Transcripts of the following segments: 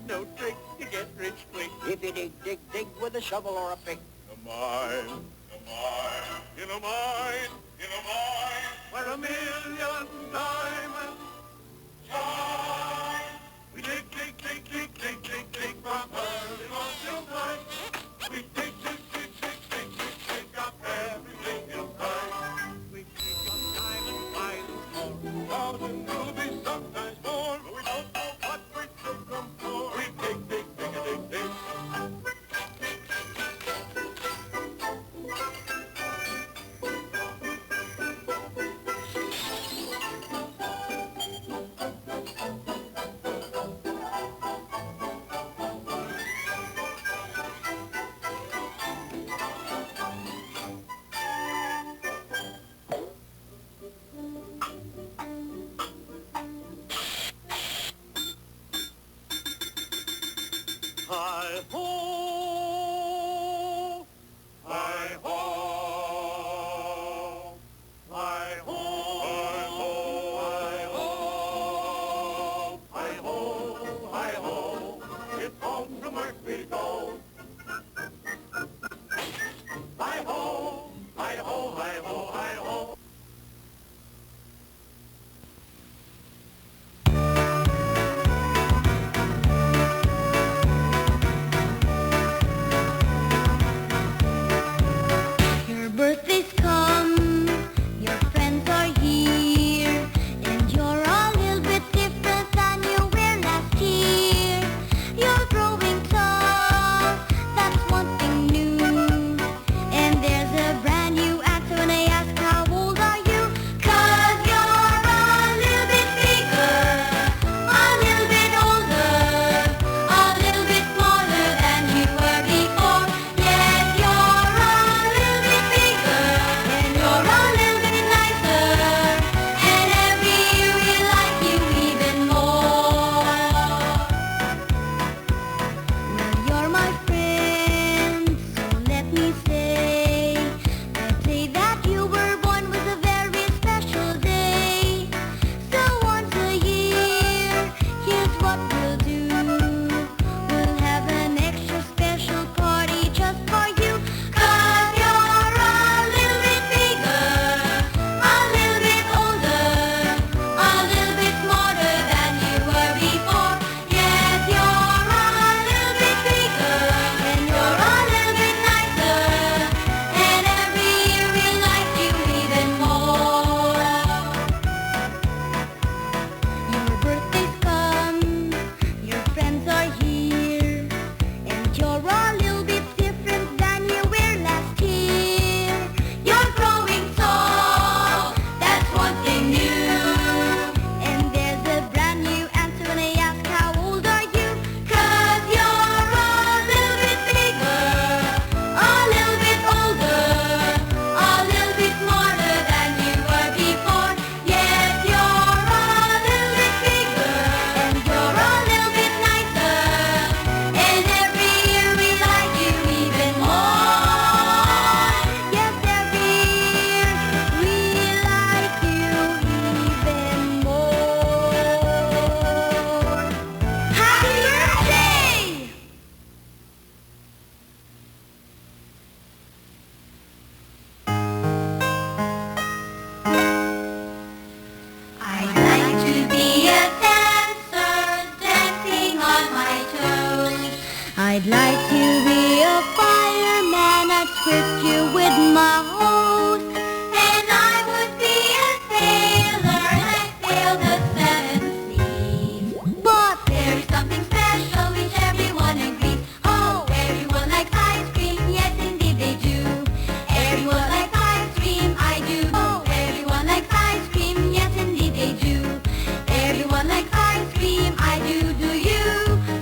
no trick to get rich quick. If you dig, dig, dig with a shovel or a pick. In a mine, in a mine, in a mine, where a million diamonds shine. We dig, dig, dig, dig, dig, dig, dig from early morn till night. We dig, dig, dig, dig, dig, dig, dig up everything you'll find. We dig up diamonds, mines, more, 1,000 rubies, sometimes more, but we don't know what we dig them for. We dig, dig, dig, dig, dig. Hi-ho, hi-ho, hi-ho, hi-ho, hi-ho, hi-ho, it's home from work we go. Hi-ho, hi-ho, hi-ho, hi-ho. Your birthday's come, your friends are here, and you're a little bit different than you were last year. You're growing tall, that's one thing new, and there's a brand new answer when I ask how old are you? 'Cause you're a little bit bigger, a little bit older, a little bit smaller than you were before. Yes, you're a little bit bigger, and you're a little bit nicer, and every year we like you even more. Well, you're my friend, so let me say, the day that you were born was a very special day. So once a year, here's what we'll do. We'll have an extra special party just for you. 'Cause you're a little bit bigger, a little bit older, a little bit smarter than you were before. Yes, you're a little bit bigger, and you're a little bit nicer, and every year we like you even more. Your birthday's come, your friends are here, and you're a little bit different than you were last year. You're growing tall, that's one thing new, and there's a brand new answer when I ask how old are you? 'Cause you're a little bit bigger, a little bit older, a little bit smarter than you were before. Yes, you're a little bit bigger, and you're a little bit nicer, and every year we like you even more. Yes, every year we like you even more. Happy birthday! I'd like to be a dancer, dancing on my toes. I'd like to be a fireman, I'd switch you with my hose. And I would be a sailor, and I'd sail the seven seas. But there's something special which everyone agrees. Oh, everyone likes ice cream, yes indeed they do. Everyone likes ice cream, I do. Oh, everyone likes ice cream, yes indeed they do. Everyone likes ice cream, I do you?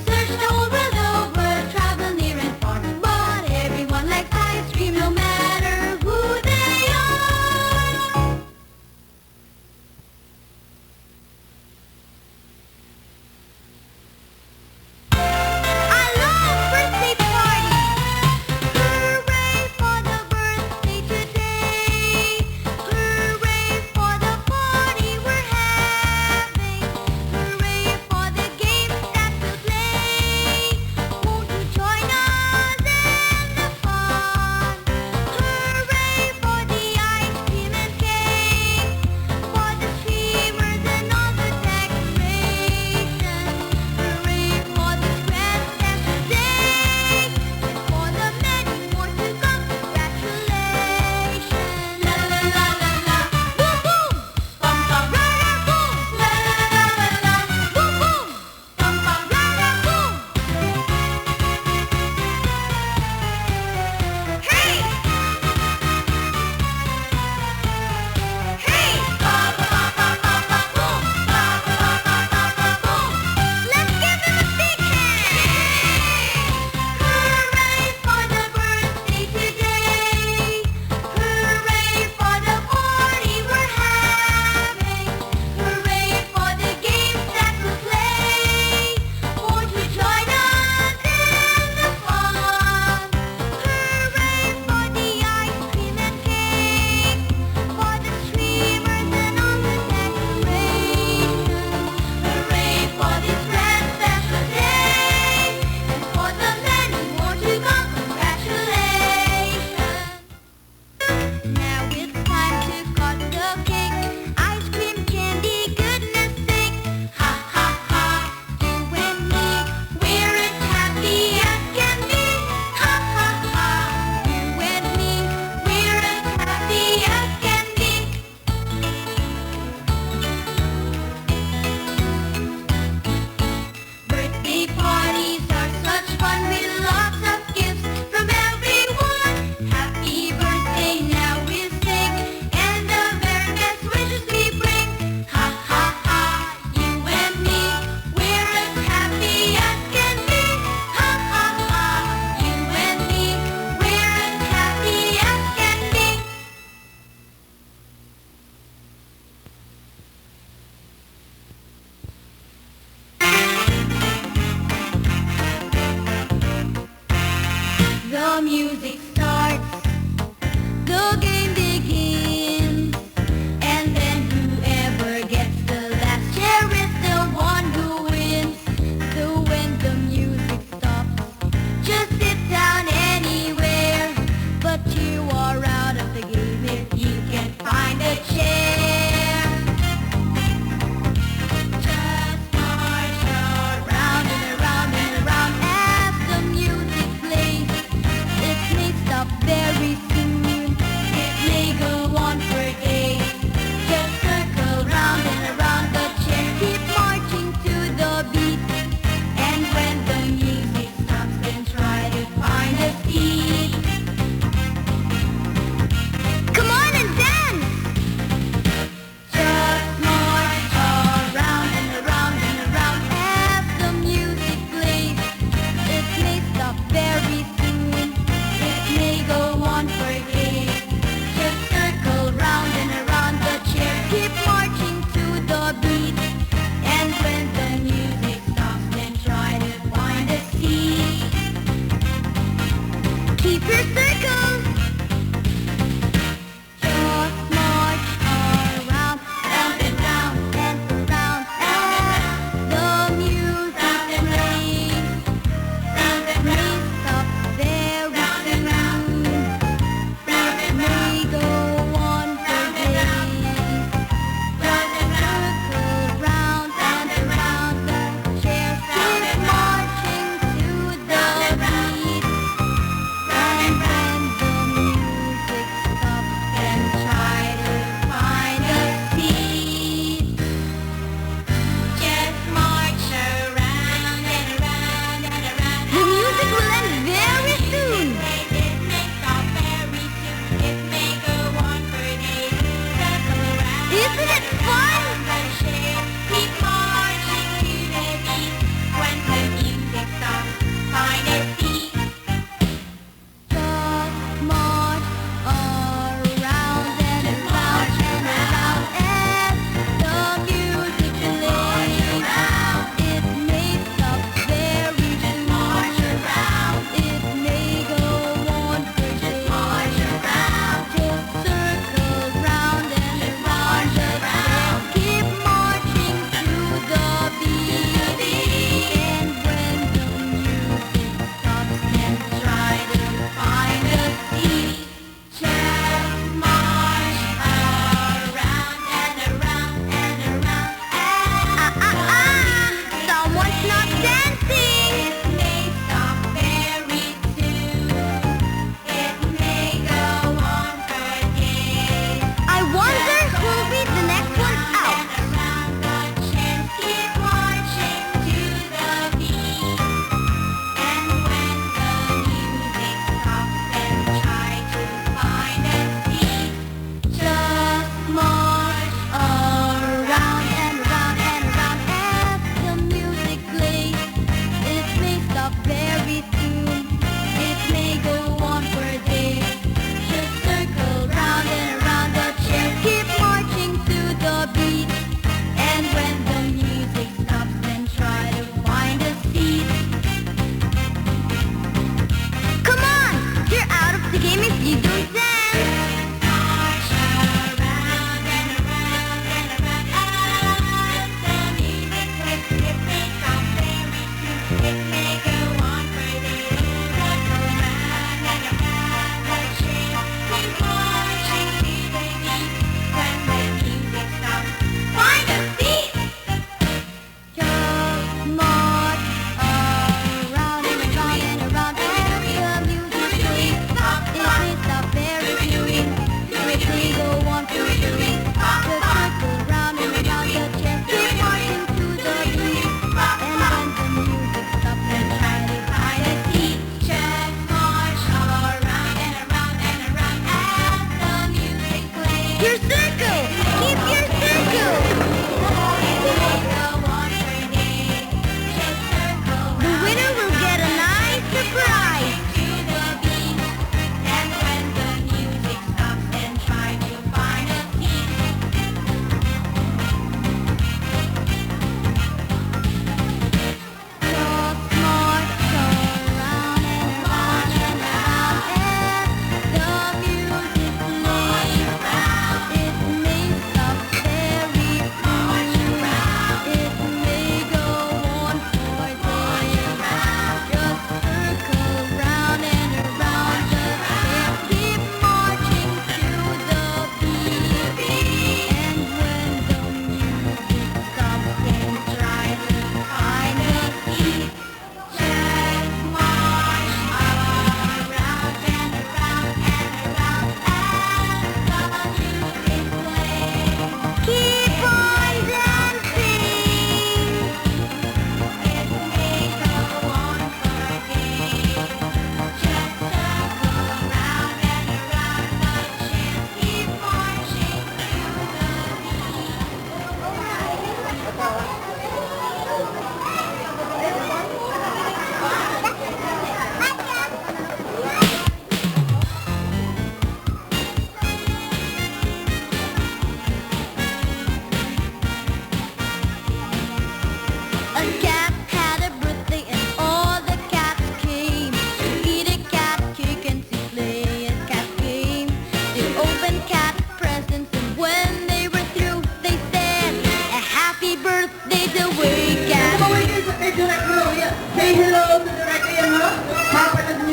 Search the whole world over, travel near and far, but everyone likes ice cream no matter who.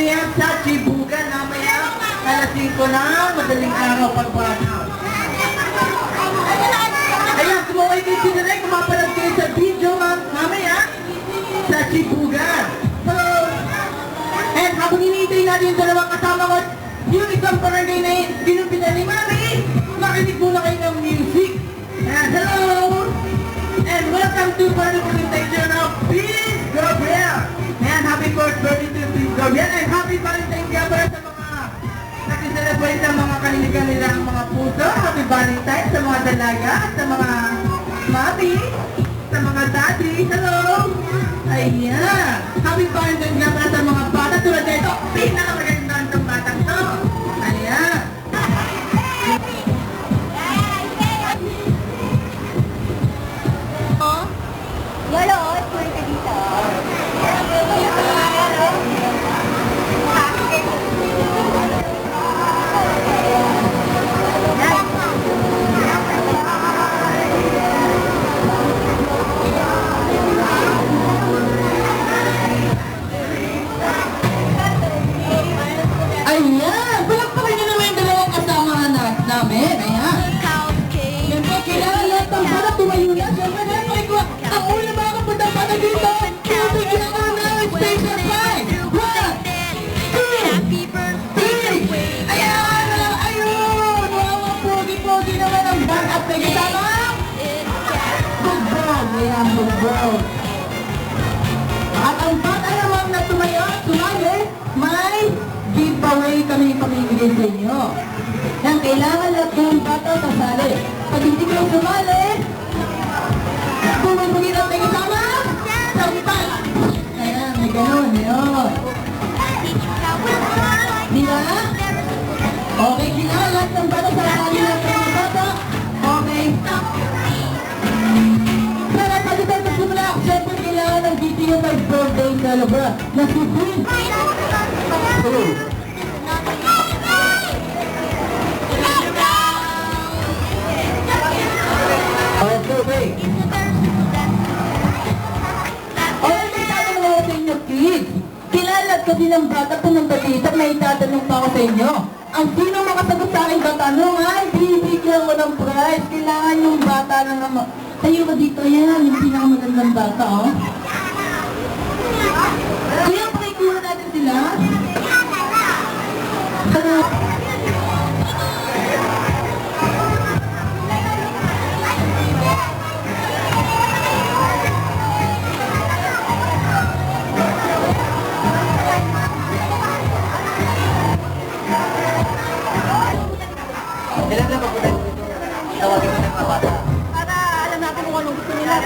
yan sa Chibugan mamaya. Alas 5 na, madaling araw pagpanaw. Ayan, sumaway kayo sinalay, kumapalag kayo sa video mamaya sa Chibugan. So, and habang hinihintay natin yung dalawang kasama ko, yung isang barangay na binumpitan ni Mami, makinig muna kayo ng music. And hello! And welcome to Parang Presentation of Peace Gabriel! And happy birthday to Peace Gabriel! And happy Valentine's Gabriel sa mga nakiselebrate sa mga kaliligan nilang mga puso. Happy Valentine's sa mga dalaga, sa mga mami, sa mga daddy. Hello! Ayan! Happy Valentine's Gabriel sa mga bata. Tulad na ito, pinakamagandang itong batang to. Ayan! Yolo, tuloy ka dito. Ayan! Palakpakan nyo naman yung dalawang kasama namin. Ayan! Yan po, kailangan lahat ng bata tumayo na. Siyempre, natin ko, ang una mga kapatang bata dito, bigyan ko na ng station 5. 1, 2, 3. Ayan! Ayun! Wow, ang pogi-pogi naman ang backup na kasama. Good brown. Ayan, good brown. At ang bata naman na tumayo, sumali, may giveaway kami pamimigay sa inyo. Yan, kailangan lahat ng bata kasali. Pag hindi kayo sumali, pumipagin ang tayo sama, sampan. Ayan, may ganun, yun. Di ba? Okay, kailangan lahat ng bata sasali lahat ng mga bata. Okay. Pero pag ito magsimula, siyempre kailangan ng GTO by birthday celebra na si Queen. Okay. Okay, may tatanong ako sa inyo, kids. Kilala ko din ang bata pumunta dito, may tatanong pa ako sa inyo. Ang sino makasagot sa aking tatanong, ay bibigyan ko ng prize. Kailangan yung bata na naman. Tayo ka dito yan, yung pinakamagandang bata, oh. Kaya pakikuha natin sila. Ilan na ba po tayo dito? Tawagin mo ng mga bata. Para alam natin kung anong gusto nila.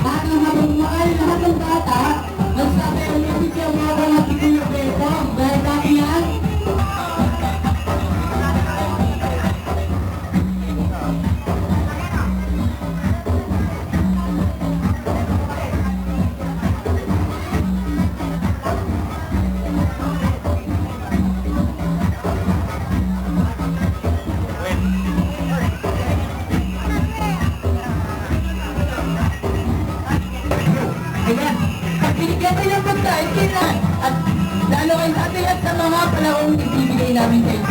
Parang habang mahal lahat ng bata, nagsabi ang ibigyan mo ako ng Tikuyo Beto. Dahil dati yan, ayan, pag binigyan tayo ng pagkain, kailan? At lalo kayo sa atin at sa mga panahon ibibigay namin kayo.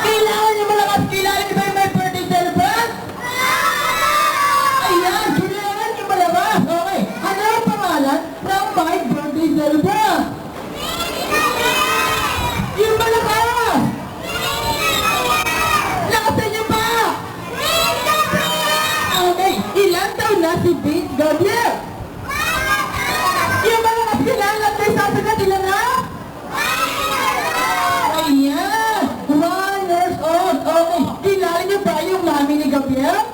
Kailangan niyo malakas kilala niyo ba yung may birthday celebrant? Ayan, kailangan niyo malakas. Okay, ano ang pangalan ng my birthday celebrant? Yung malakas! Lakasan niyo pa! Okay, ilan taon na si Vince Gabriel? Yung malakas kilala at may sasagat ilan na? Ayan! 1 years old! Okay, kilala niyo ba yung mami ni Gabriel?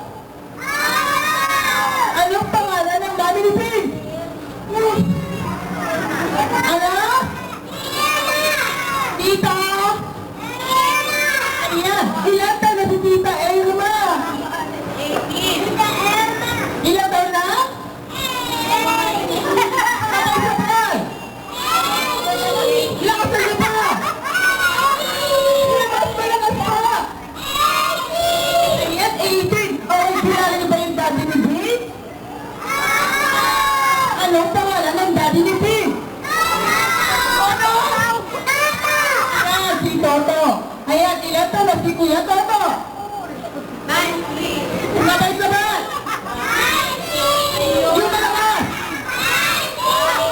Anong pangalan ng mami ni Vince? Ano? Tita? Ayan! Ilan taon na si Tita Elma? Ilan taon na? Nakasabay! Lakasan niyo pa! Malakas pa! Ayan, 18! Okay, kilala niyo ba yung daddy ni Vince? Anong pangalan ng daddy ni Vince? Ano? Si Toto! Ayan, ilan taon na si Kuya Toto? Sabay-sabay! Yung malakas!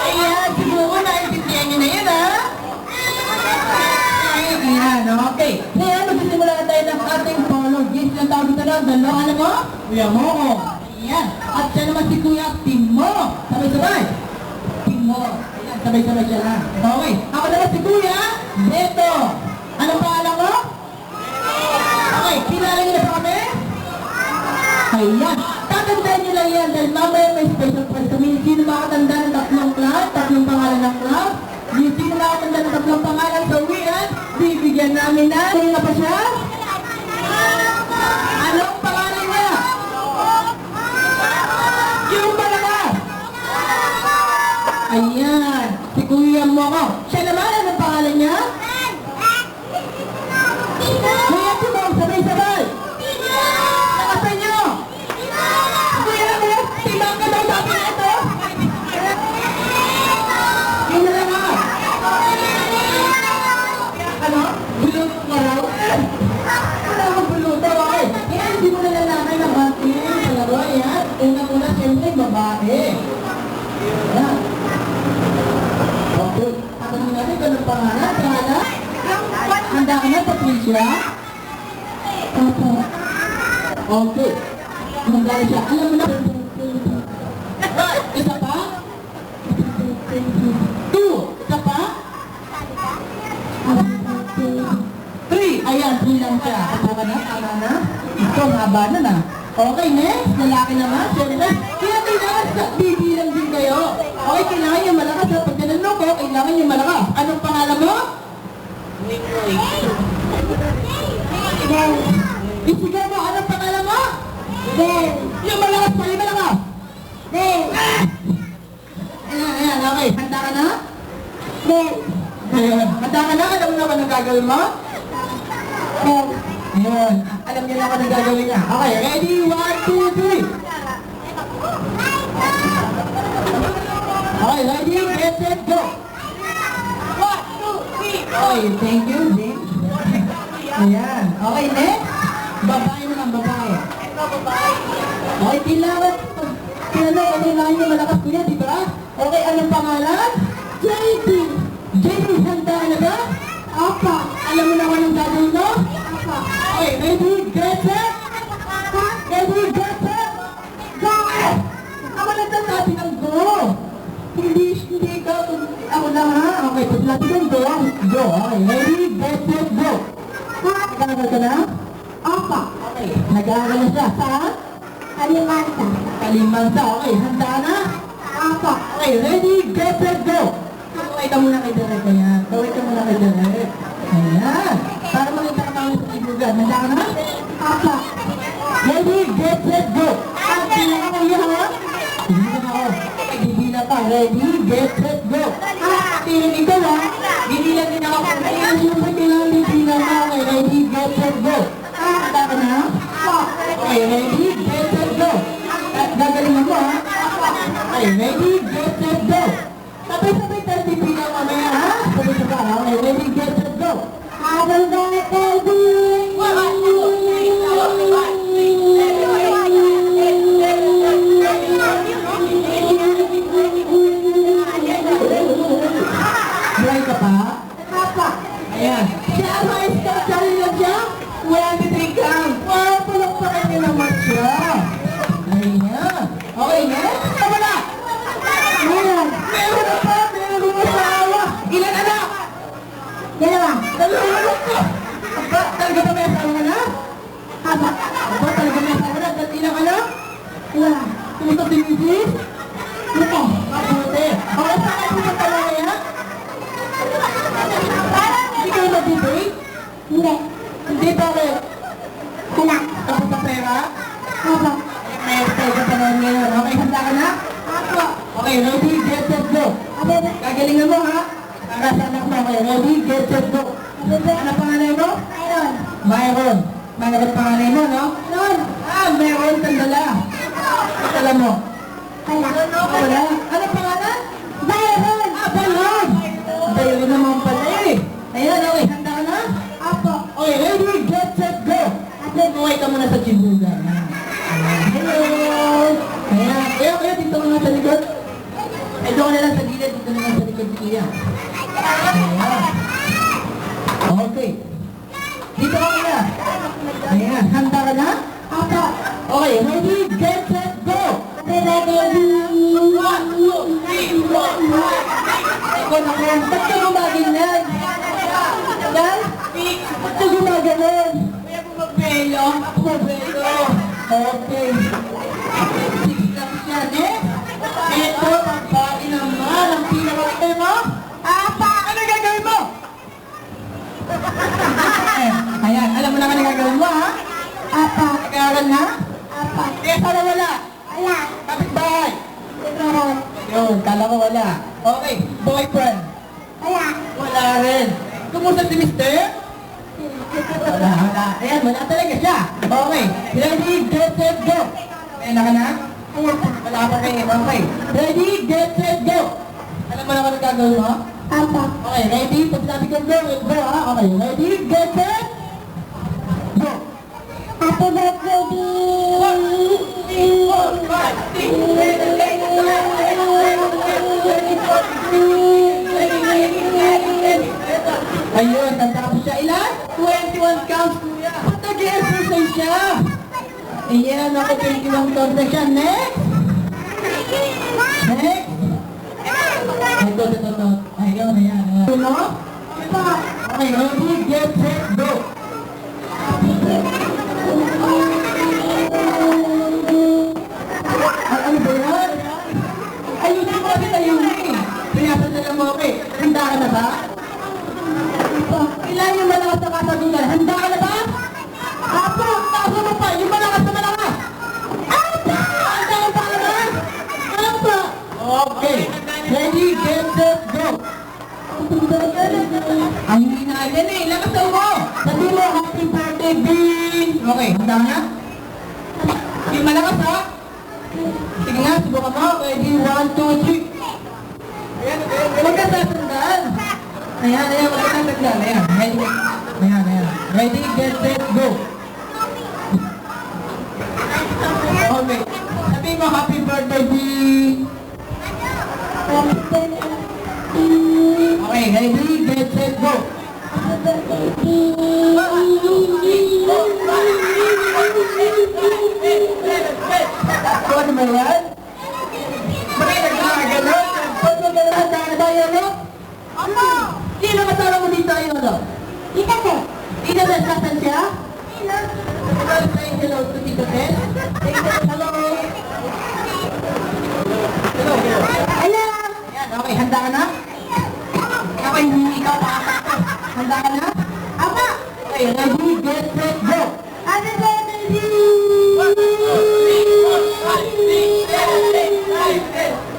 Ayan, siguro naintindihan niyo na yun, ha? Ayan, okay. Ngayon, magsisimula na tayo ng ating polo. Yes, lang tawag ito na. Dalawa, alam mo? Kuya Momo. Ayan. At siya naman si Kuya Timo. Sabay-sabay. Timo. Ayan, sabay-sabay siya lang. Okay. Ako naman si Kuya Beto. Anong pangalan ko? Okay, kilala niyo na ba kami? Ayan. Tatandaan niyo lang yan dahil mamaya may special prize kami. Sino makatanda ng tatlong club? Tatlong pangalan ng club? Yung sino makatanda ng tatlong pangalan sa uwian? Bibigyan namin na. Sino na pa siya? Anong pangalan niya? Yung malakas. Ayan. Si Kuya Momo. Siya naman, anong pangalan niya? Kuya Timo, sabay-sabay. Nakasan niyo. Kuya mo, timang ka daw sabi na ito. Yung malakas. Ano? Bulot mo raw? Wala akong bulot. Okay. Yan, hindi mo nalalaman ng ating dalawa. Yan. Una-una, siyempre, babae. Yan. Okay. Tanongin natin kung anong pangalan. Pangalan? Handa ka na, Patricia? Opo. Okay. Handa na siya. Alam mo na. Isa pa? 2. Isa pa? 3. Ayan, 3 lang siya. Tama na? Tama na? Ito, haba na na. Okay, next. Lalaki naman. Siyempre. Kaya kailangan bibilang din kayo. Okay, kailangan yung malakas. Pag tinanong ko, kailangan yung malakas. Anong pangalan mo? Bell. Isigaw mo, anong pangalan mo? Bell. Yung malakas pa, yung malakas. Bell. Ayan, okay. Handa ka na? Bell. Ayun. Handa ka na? Alam mo na ba anong gagawin mo? Bell. Ayun. Alam niyo na kung anong gagawin niya. Okay, ready? 1, 2, 3. Okay, ready? Get set, go. 1, 2, 3. Okay, thank you, James. Ayan. Okay, next. Babae naman, babae. Okay, kailangan. Kailangan kailangan niyo malakas kuya, di ba? Okay, anong pangalan? JD. JD, handa ka na ba? Apa. Alam mo na kung anong gagawin mo? Apa. Okay, ready? Get set. Ready? Get set. Go. Ako nagsasabi ng go. Hindi ka. Ako na ha. Okay, pag natin ng go. Go. Okay, ready? Get set, go. Nag-aaral ka na? Apa. Okay, nag-aaral na siya. Saan? Alimanta. Kalimanta. Okay, handa na? Apa. Okay, ready? Get set, go. Kaway ka muna kay Derek. Ayan. Kaway ka muna kay Derek. Ayan. Para makita ka namin sa ibugan. Handa ka na? Apa. Ready? Get set, go. Pila ka kayo ha? Hindi na ako. Okay, gigila pa. Ready? Get set, go. Tingin ikaw ha? Ginilan din ako. Ayan, siyempre kailangan gigila ka. Okay, ready? Get set, go. Handa ka na? Okay, ready? Get set, go. Gagalingan mo ha? Okay, ready? Get set, go. Sabay-sabay tayo pipila mamaya ha? Sabay-sabay ha? Okay, ready? Get set, go. Happy birthday to you. Buhay ka pa? Apa. Ayan. Siya, mais ka, sali na siya. 23 count. Wow, palakpakan niyo naman siya. Ayan. Okay, next. Tama na. Meron. Meron na pa. Meron na asawa. Ilan anak? Dalawa. Dalawa ka. Aba, talaga ba may asawa ka na? Apa. Aba, talaga may asawa na? Dahil ilang anak? Dalawa. Pumunta si Mrs. Lupo. Mabuti. Okay, saan kayo pumunta na kaya? Hindi kayo mag-debate? Hindi. Hindi, bakit? Wala. Tapos sa pera? Apa. May pwede pa naman ngayon. Okay, handa ka na? Apa. Okay, ready, get set, go. Happy birthday. Gagalingan mo ha? Para sa anak mo. Okay, ready, get set, go. Ano pangalan mo? Meron. Mayroon. Mayroon pangalan mo, no? Meron. Mayroon tandala. Alam mo? Wala. Wala. Ano pangalan? Meron. Balon. Balon naman pala eh. Ayan, okay, handa ka na? Apa. Okay, ready, get set, go. Buhay ka muna sa chibugan. Hello. Ayan. Kaya dito ka nga sa likod. Ay, doon ka na lang sa gilid. Dito na lang sa likod ni Kuya. Ayan. Okay. Dito ka muna. Ayan. Handa ka na? Apa. Okay. Ready? Get set, go! Happy birthday to you. Ikaw na kaya. Ba't ka gumaganyan? Yan? Ba't ka gumaganyan? May bumabelo. Bumabelo. Okay. Six lang siya. Next. Ito, pagbain naman. Ang pinakakita mo? Apa! Ano gagawin mo? Ayan, alam mo na ka gagawin mo, ha? Apa. Nag-aaral na? Apa. Eh, sana wala. Wala. Kapit-bahay. Meron. Yun, kala ko wala. Okay, boyfriend. Wala. Wala rin. Kumusta si mister? Wala. Ayan, wala talaga siya. Okay, ready, get, set, go. Ayan na ka na? Wala pa kayo. Okay. Ready, get, set, go. Alam mo na kung gagawin mo? Apa. Okay, ready? Pag sabi ko go, go ha? Okay, ready, get, set, go. Happy birthday to Ayun, natapos siya. Ilan? 21 counts, kuya. Ba't nag-exercise siya? Ayan, ako 21 counts na siya. Next! Next! Ito. Ayun, ayan. Ano? Okay, ready, get, set, go. Ano ba yan? Ayusin mo kasi tayo na eh. Pinapadala mo ako eh. Handa ka na ba? ilan yung malakas na kasagutan? Handa ka na ba? Apo, taas mo pa, yung malakas na malakas. Apo! Handa ka pa naman? Apo! Okay. Ready, get, set, go. Ang hina yan eh, lakas mo. Sabi mo, happy birthday, Bin. Okay, handa ka na? Yung malakas ha? Sige nga, subukan mo. Ready, 1, 2, 3. Huwag ka tatandaan. Ayan, huwag ka tatandaan. Ayan, ready. Ayan. Ready, get, set, go. Okay. Sabi mo, happy birthday, B. Okay, ready, get, set, go. Ano ba yan? Bakit nagkakaganon? Ba't mo gano'n na tayo, no? Ano? Sino kasama mo dito ayun, no? Tita Tess. Tita Tess, nasan siya? Say hello to Tita Tess. Say hello. Hello. Hello. Ayan, okay, handa ka na? Okay, hindi ikaw pa. Handa ka na? Apa. Okay, ready, get, set, go. Happy birthday, B.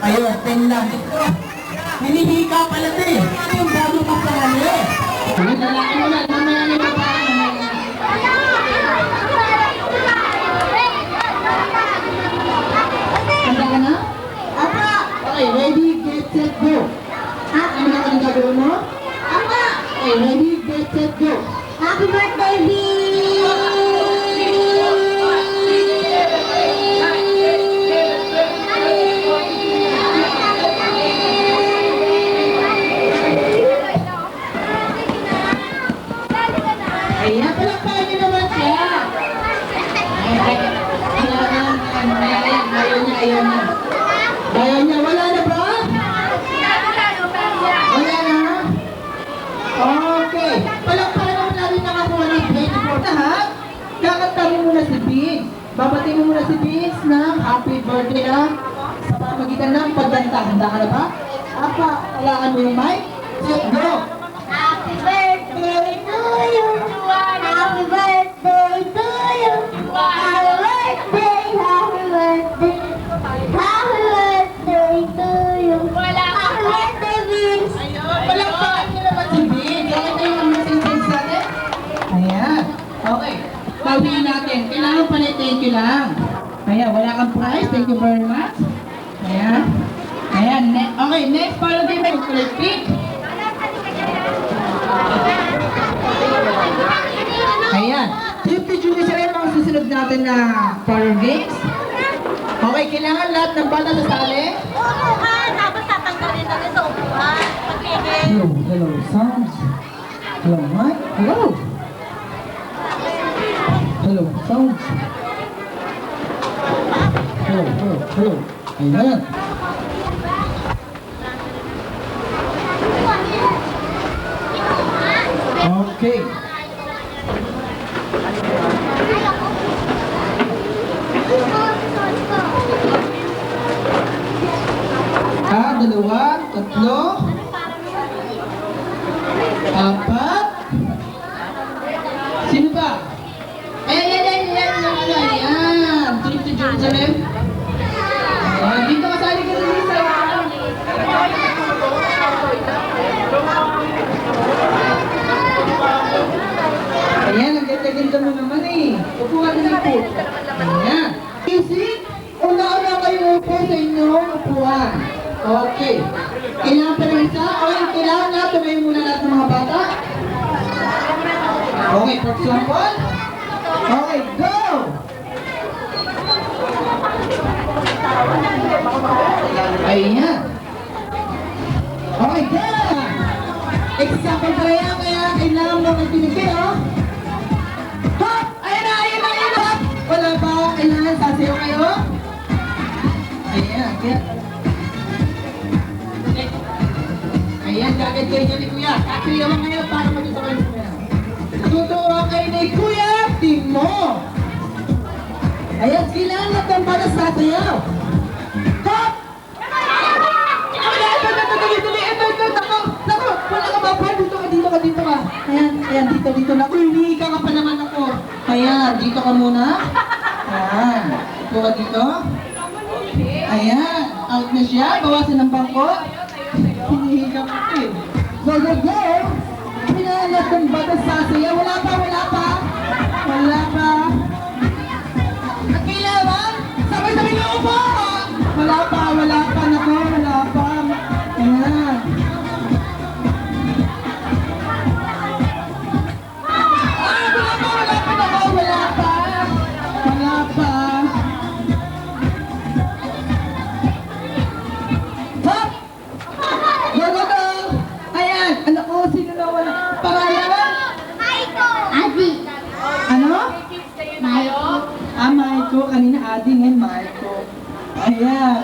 Ayun, 10 lang. Hinihika pala ito eh. Ano yung bago pa sa ano eh? Lalaki mo na, mamaya na yung handa ka na? Apa. Okay, ready, get, set, go. Ha? Ano na ang gagawin mo? Apa. Okay, ready, get, set, go. Happy birthday, B. Ayan, palakpakan niyo naman siya. Ayaw niya. Ayaw niya, wala na ba? Wala na? Okay. Palakpakan naman natin nakakuha ng 24. Lahat, kakanta mo muna si Vince. Babati mo muna si Vince ng happy birthday na sa pamagitan ng pagganta. Handa ka na ba? Apa, walaan mo yung mic. Set, go! Happy birthday to you. Happy birthday to you. Happy birthday, happy birthday. Happy birthday to you. Happy birthday, Vince. Palakpakan niyo naman si Vince. Okay na yung message Vince natin? Ayan. Okay. Bawiin natin. Kailangan pala thank you lang. Ayan, wala kang prize. Thank you very much. Ayan. Ayan. Okay, next para din may collecting. Ayan. 50 Julie sila yung mga susunod natin na parlor games. Okay, kailangan lahat ng bata sasali. Upuhan, tapos tatanggalin natin sa upuhan. Pagiging. Hello, sounds. Hello, mic. Hello. Hello, sounds. Hello. Ayan. Okay. Dalawa, tatlo, apat. Sino ba? Ayan. Trip to Jerusalem. Ayan, dito kasali ka rin isa. Ayan, ang ganda-ganda mo naman eh. Upo ka na po. Ayan. Isip, una-una kayo upo sa inyong upuan. Okay. Kailangan pa ng isa? Okay, kailangan na tumayo muna lahat ng mga bata. Okay, for example. Okay, go! Ayan. Okay, go! Example pa yan, kaya kailangan mo magpinigil, oh. Hop! Ayan na! Hop! Wala ba? Kailangan sasayaw kayo? Ayan, kaya... Ayan, gagad kayo dyan ni Kuya. Sasayaw mo ngayon para magkita kayo ni Kuya. Tutuwa kayo ni Kuya Timo. Ayan, kailangan lahat ng para sasayaw. Hop! Ito, naku, wala ka ba? Dito ka, dito ka, dito ka. Ayan, dito na. Uy, hihika ka pa naman ako. Ayan, dito ka muna. Ayan, ito ka dito. Ayan, out na siya. Bawasan ng bangko. Hinihika ka eh. Go, go, go! Pinalas ng batas sasaya. Wala pa. At kailangan, sabay-sabay na upo! Wala pa. Nako, wala pa. Ayan. Wala pa. Hop! Go, go, go! Ayan, anak ko, sino na wala? Pangalan? Adi. Ano? Maiko. Maiko. Kanina Adi, ngayon Maiko. Ayan.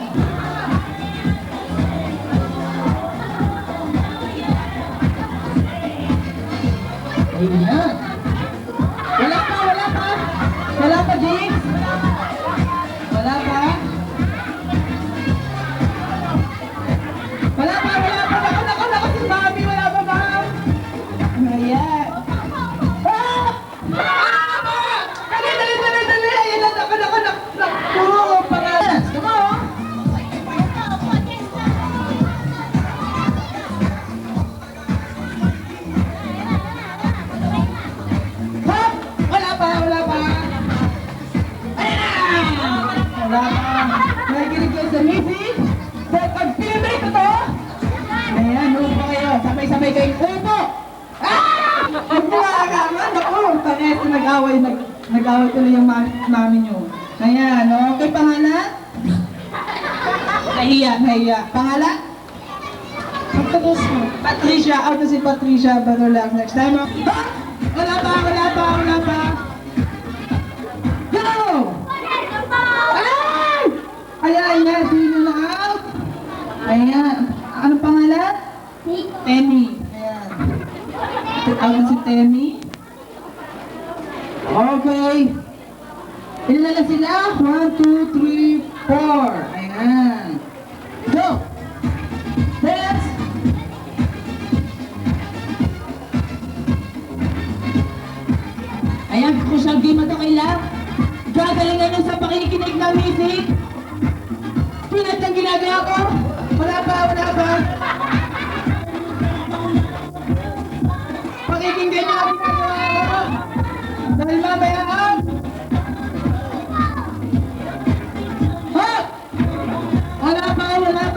Ayan. Wala pa, James? Wala pa? Naku, si Mami, wala pa ba? Ayan. Dali! Ayan na, naku, pangalan. Come on. Hop! Wala pa. Ayan na! Wala pa. Nakikinig kayo sa music? Pag pinibay ko to, ayan, upo kayo. Sabay-sabay kayong upo. Huwag mo aagaman. Naku, pangeto nag-away tuloy yung mami nyo. Ayan, okay, pangalan? Nahiya. Pangalan? Patricia. Out na si Patricia. Pero lang, next time. Wala pa. Go! Ayan, sino na out? Ayan. Anong pangalan? Temi. Ayan. Out na si Temi. Okay. Ilan na lang sila? 1, 2, 3, 4. Ayan. Go! Dance! Ayan, crucial game na ito kailan. Gagalingan nyo sa pakikinig ng music. Pilat ang ginagawa ko. Wala pa. Pakikinggan nyo ang ginagawa ko. Dahil mamayaan. Ha! Wala pa. 1, 2,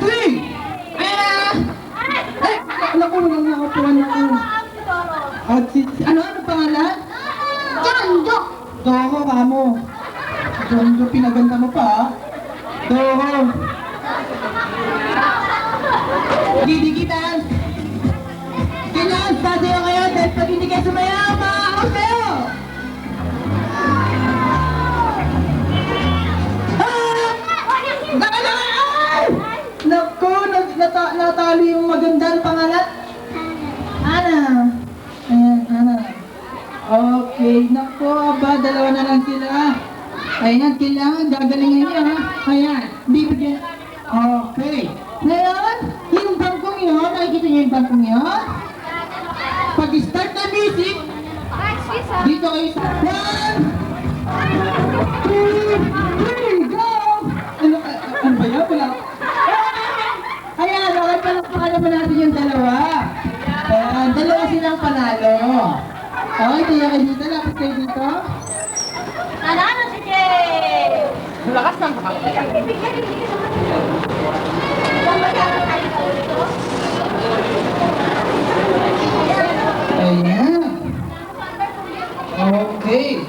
3. Ayan na! Naku, nakapuan ako. Ano pangalan? Jondo. Toho ka mo. Jondo, pinaganda mo pa. Toho. Didikitan. Kailangan sasayaw kayo dahil pag hindi kayo sumayaw, maaawag kayo. Naku, natalo yung magandang pangalan. Ana. Ayan, Ana. Okay, naku, dalawa na lang sila. Ayan, kailangan gagalingin niya, ha? Ayan, bibigyan. Okay. Ngayon, yung bangkong yun, nakikita niyo yung bangkong yun? Pag-start na music, dito kayo sa 1, 2, 3, go! Ano ba yun? Wala. Ayan, okay, palakpakan naman natin yung dalawa. Ayan, dalawa silang panalo. Okay, kaya kayo dito, lapit kayo dito. Nanalo si Jay! Lakas ng Ayan. Okay.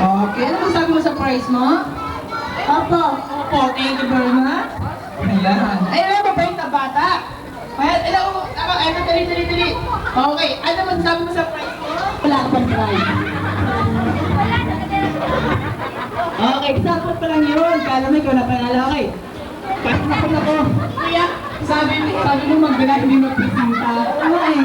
Okay, ano masabi mo sa prize mo? Opo. Thank you very much. Ayan. Ayan, mabait na bata. Ayan, dali. Okay, ano masabi mo sa prize mo? Wala akong prize. Okay, dapat pa lang yun. Kala mo ikaw na panalo. Okay. Pasok ako. Kuya, sabi mo magbila, hindi magpipinta. Okay.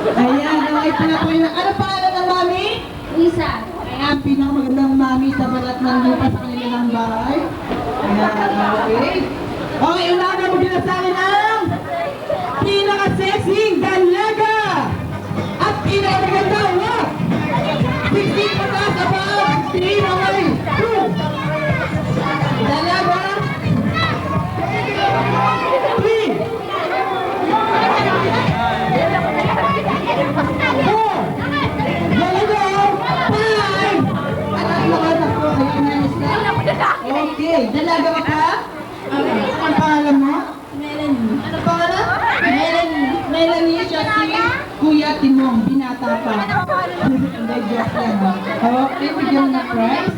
Ayan, okay pala po yun. Ano pangalan ng mami? Lisa. Ayan, pinakamagandang mami sa balat ng lupa sa kanilang bahay. Ayan, okay. Okay, unahan na magiging sa akin ang pinaka-sexing dalaga at pinakamaganda, wow! 16 pataas above, 3, okay, 2. Dalaga. 3. 4. Dalaga. 5. Anak po, ayun na isa. Okay, dalaga ka pa? Ang pangalan mo? Melanie. Ano pangalan? Melanie siya si Kuya Timong, binata pa. Hindi, joke lang. Okay, bigyan mo ng prize.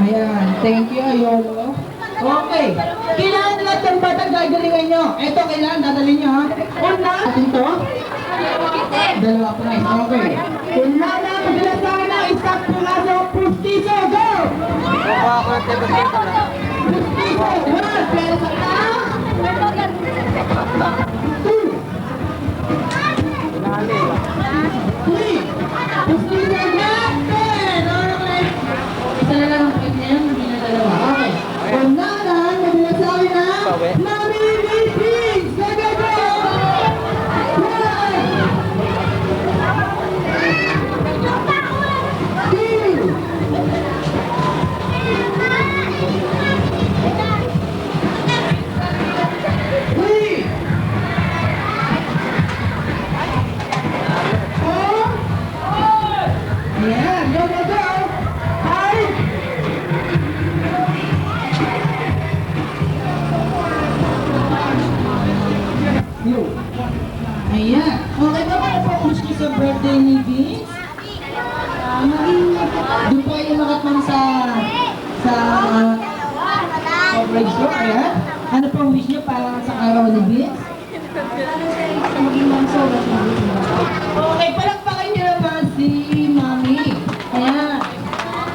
Ayan, thank you, Ayolo. Okay, kailangan na lahat ng batang gagalingan nyo. Ito, kailangan dadalhin nyo, ha? Una, atin to? Dalawa po na, okay. Una na, magdala sa akin ng isang piraso, pustiso, go! Pustiso, 1, pero sa taas. 2. 3. Pustiso, go! 10. Okay. Isa na lang ang point niya, hindi na dalawa. Okay. Una na, magdala sa akin ng Mami Meetings! Go, go, go! 5. Ayan. Okay ba para po wish niyo sa birthday ni Vince? Doon po kayo makatmang sa coverage ko. Ayan. Ano po wish niyo para sa araw ni Vince? Okay, palakpakan niyo naman si Mami. Ayan.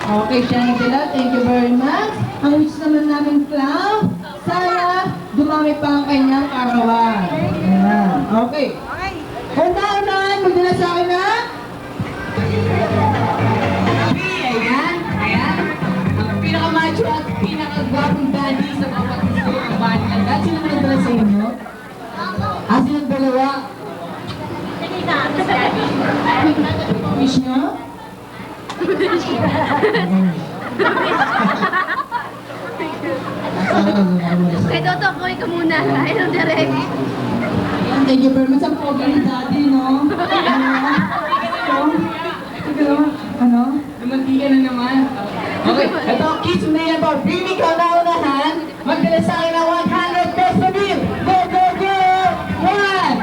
Okay, Shangela, thank you very much. Ang wish naman namin, Clown, sana dumami pa ang kanyang karawan. Ayan. Okay. Una-unahan, magdala sa akin na. Ayan, ayan. Ang pinaka-macho at pinaka-gwapong daddy sa bawat gusto ng bani ng dad. Sino naman nagdala sa inyo? Silang dalawa? Wish nyo? Kay Toto, kuwi ka muna. Ayaw direct. Ayan, thank you very much. Ang pogi ni daddy, no? Ano? Lumanti ka na naman. Okay, ito, kiss mo na yan po. Really ka na unahan. Magdala sa akin ng 100 peso bill. Go, go, go! 1!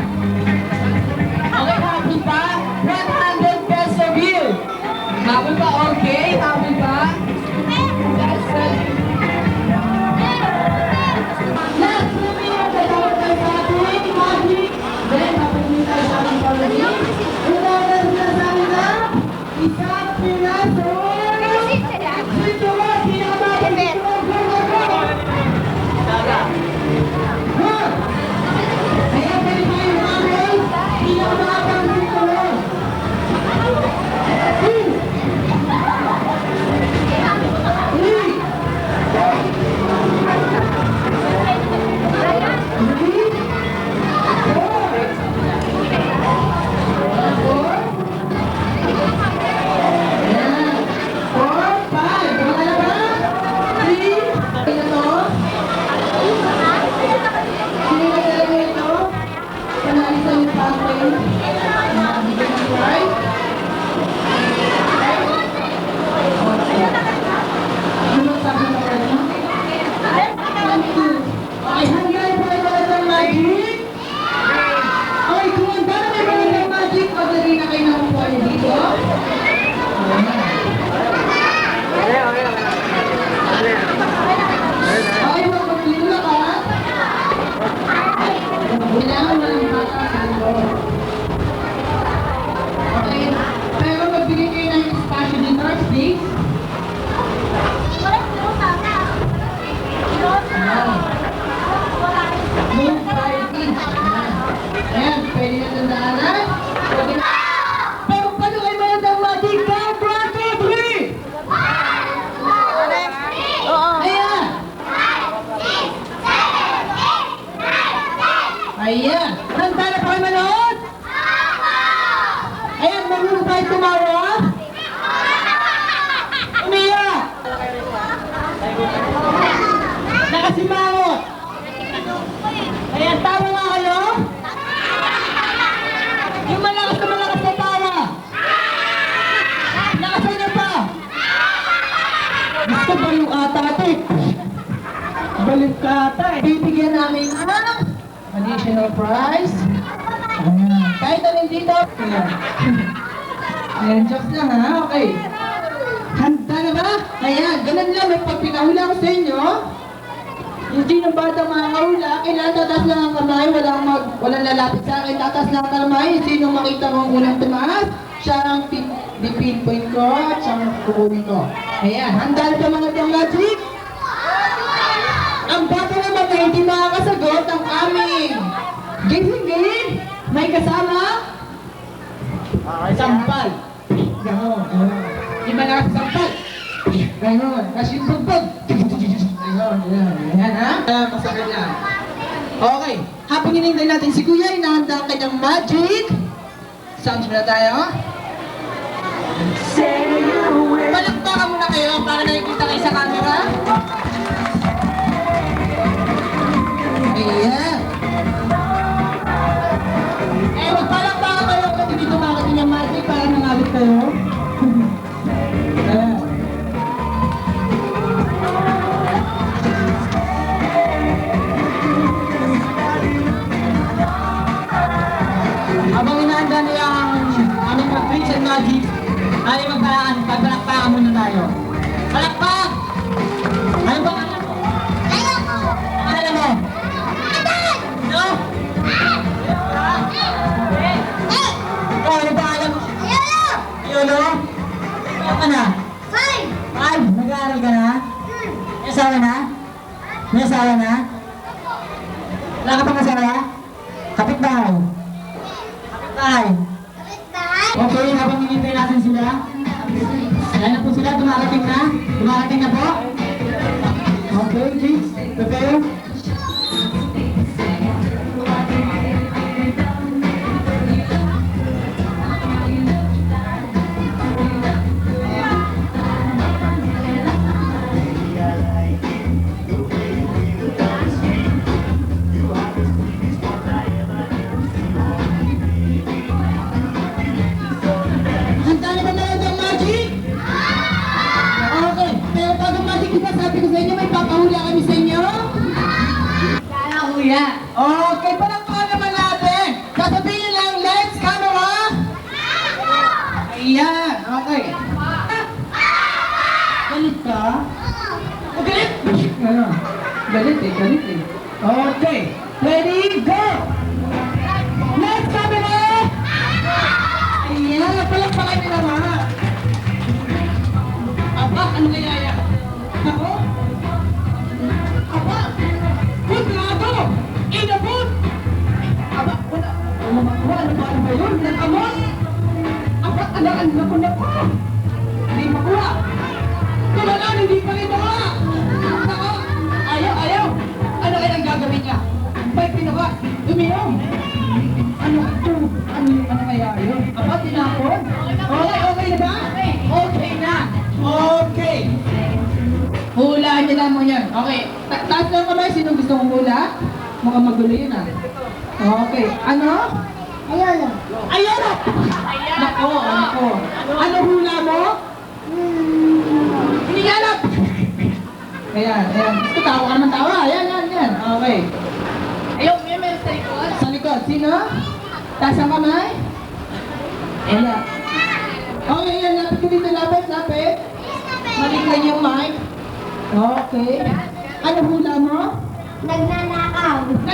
Okay, happy pa? 100 peso bill. Habol pa, okay? Habol pa? Last na minute, kasama tayo sa ating magic. Then, hapunin tayo sa ating palalim. Unahan na sa akin na isang piraso. Dito ba, pinakabagan dito. Go, go, go! One! Ayan, pwede tayo namin. Pinakabagan dito. 2! tumawa? Umiyak! Nakasimangot! Ayan, tawa nga kayo? Yung malakas na tawa! Lakasan niyo pa! Gusto baliw ata ate. Baliw ka ata eh. Bibigyan namin ng additional prize. Ayan. Kahit alin dito. Ayan. Ayan, jokes lang ha. Okay. Handa na ba? Ayan, ganun lang. May pag pinahula ko sa inyo, hindi ng bata makakahula. Kailangan tatas lang ang kamay. Walang lalapit sa akin. Tatas lang ang kamay. Sino makita mo ang unang tumaas? Siya ang pinpoint ko at siya ang kukunin ko. Ayan, handa na ba mga Team Magic? Ang bata naman na hindi makakasagot ang aming game. May kasama? Sampal. Ganon. Yung mga sampal. Ganon. Kasimbugbog. Ganon. Ayan ha? Masakit yan. Okay. Habang hinintay natin si Kuya, inahanda ang kanyang magic. Sounds na tayo. Palakpakan muna kayo para nakikita kayo sa camera. Ayan. Eh, magpalakpakan kayo kasi dito makating yung magic para nangawit kayo. Ayan. Habang inaanda niya ang aming mag-tricks and magic, ay magpalakpakan muna tayo. Palakpak! Ano ba alam mo? Ano alam mo? No? Oh, ano ba alam mo? Yolo? Ano ka na? Ay, nag-aaral ka na? May asawa na? May asawa na? Wala ka pang asawa? Kapitbahay. Kapitbahay. Okay, habang hinintay natin sila. Ayan na po sila, dumarating na. Dumarating na po. Okay, kids, prepare. Handa na ba talaga ang magic? Okay, pero bago magic iba, sabi ko sa inyo, may papahula kami sa inyo. Sana kuya. Okay, palakpakan naman natin. Sasabihin lang, let's camera. Ayan, okay. Galit ka? Oh, galit? Ano? Galit eh. Okay, ready, go! Let's camera! Ayan, palakpakan nyo naman. Aba, ano kaya yan? Ako? Aba, good nga ako! Inabot! Aba, wala. Ano ba yun? Nag-amot? Aba, alaan na ko na po. Hindi makuha. Tumalan, hindi pa rin makuha. Ako, ayaw. Ano kaya ang gagawin niya? May pinuha, uminom. Ano kaya yun? Aba, tinapon? Okay na ba? Okay na. Okay. Hulaan niyo lang mo yan. Okay. Taas lang kamay. Sino gusto mong hula? Mukhang magulo yun ah. Okay. Ano? Ayan! Nako. Ano hula mo? Hindi alam! Ayan. Gusto tawa ka naman tawa. Ayan. Okay. Ayaw, may meron sa likod. Sa likod. Sino? Taas ang kamay? Ayan. Okay, yan. Lapit ko dito. Lapit. Maliglan yung mic. Okay. Ano hula mo? Nagnanakaw. 1,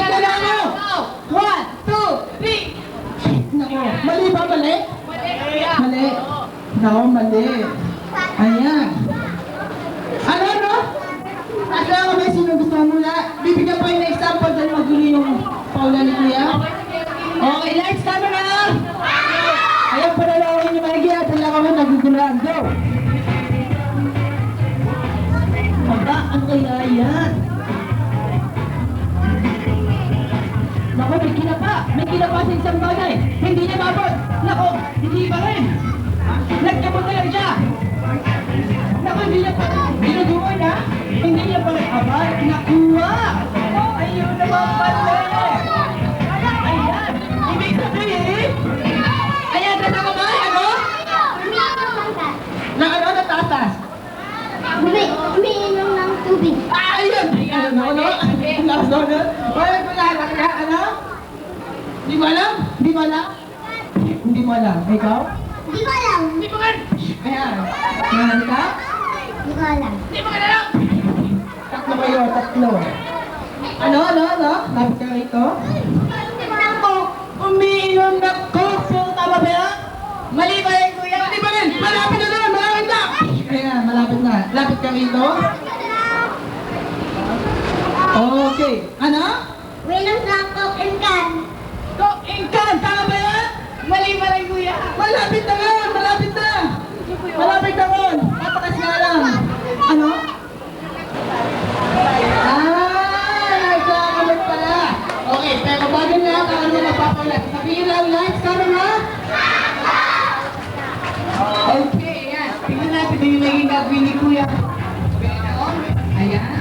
2, 3. Nako. Mali ba? Mali? Mali. Nako, mali. Ayan. Ano? Taas lang kami. Sino gusto mo mula? Bibigyan pa yung example dahil magulo yung paula ni Kuya. Okay, lights, camera! Ayaw panalawin yung mga at wala kami nagugulaan. Go! Aba, ano kaya yan? Naku, may kinapa sa isang bagay. Hindi niya mabot. Naku, hindi pa rin. Hindi mo alam? Hindi mo alam? Hindi mo alam. Ikaw? Hindi ko alam. Ayan. Ayan, ikaw? Hindi ko alam. Tatlo kayo, tatlo. Ano? Lapit ka rito? Ako. Umiinom na coke. Tama ba yan? Mali ba yan, kuya? Hindi ba rin? Malapit na doon! Malapit na! Ayan, malapit na. Lapit ka rito. Okay. Ano? Winom na Coke and can. Coke and can. Tama ba yan? Mali ba yan, kuya? Malapit na ron! Malapit na! Malapit na ron! Papakas nga lang. Ano? Nagkakamit pala. Okay, pero bago na, kaya mo magpapaulat. Sabihin lang, lights, camera. Okay, ayan. Tingnan natin yung naging gagawin ni kuya. Ayan.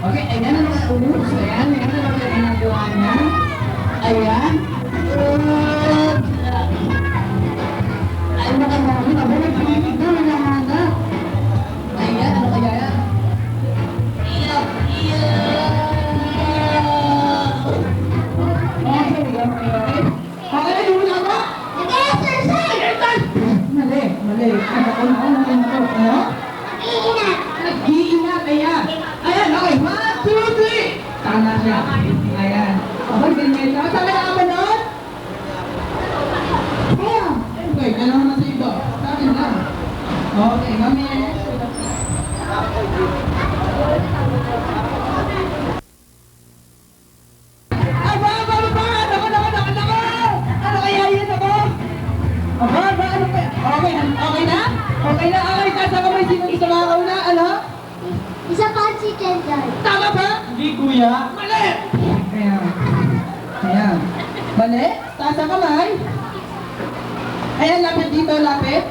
Okay, ayan ang mga umus. Ayan ang mga ginagawa niya. Ayan. Ay, nakamami na ba? Nagpilinig doon na mga. Ayan, ano kaya yan? Iyak. Okay. Okay, yung na ba? Nag-exercise. Mali. Ano? Iingat. Nag-iingat, ayan. Ayan, okay. 1, 2, 3. Tama siya. Ayan. Okay, ganyan siya. Saan ka naman nun? Ayaw. Okay, gano'n naman sa iba. Sa akin lang. Okay, mami. Aba! Ano kaya yun ako? Aba, ano kaya? Okay na? Okay, tasa ka may sino isa mga kauna, ano? Isa pa si Kendall. Tama ba? Hindi, kuya. Mali! Ayan. Mali? Taas ang kamay. Ayan, lapit dito, lapit.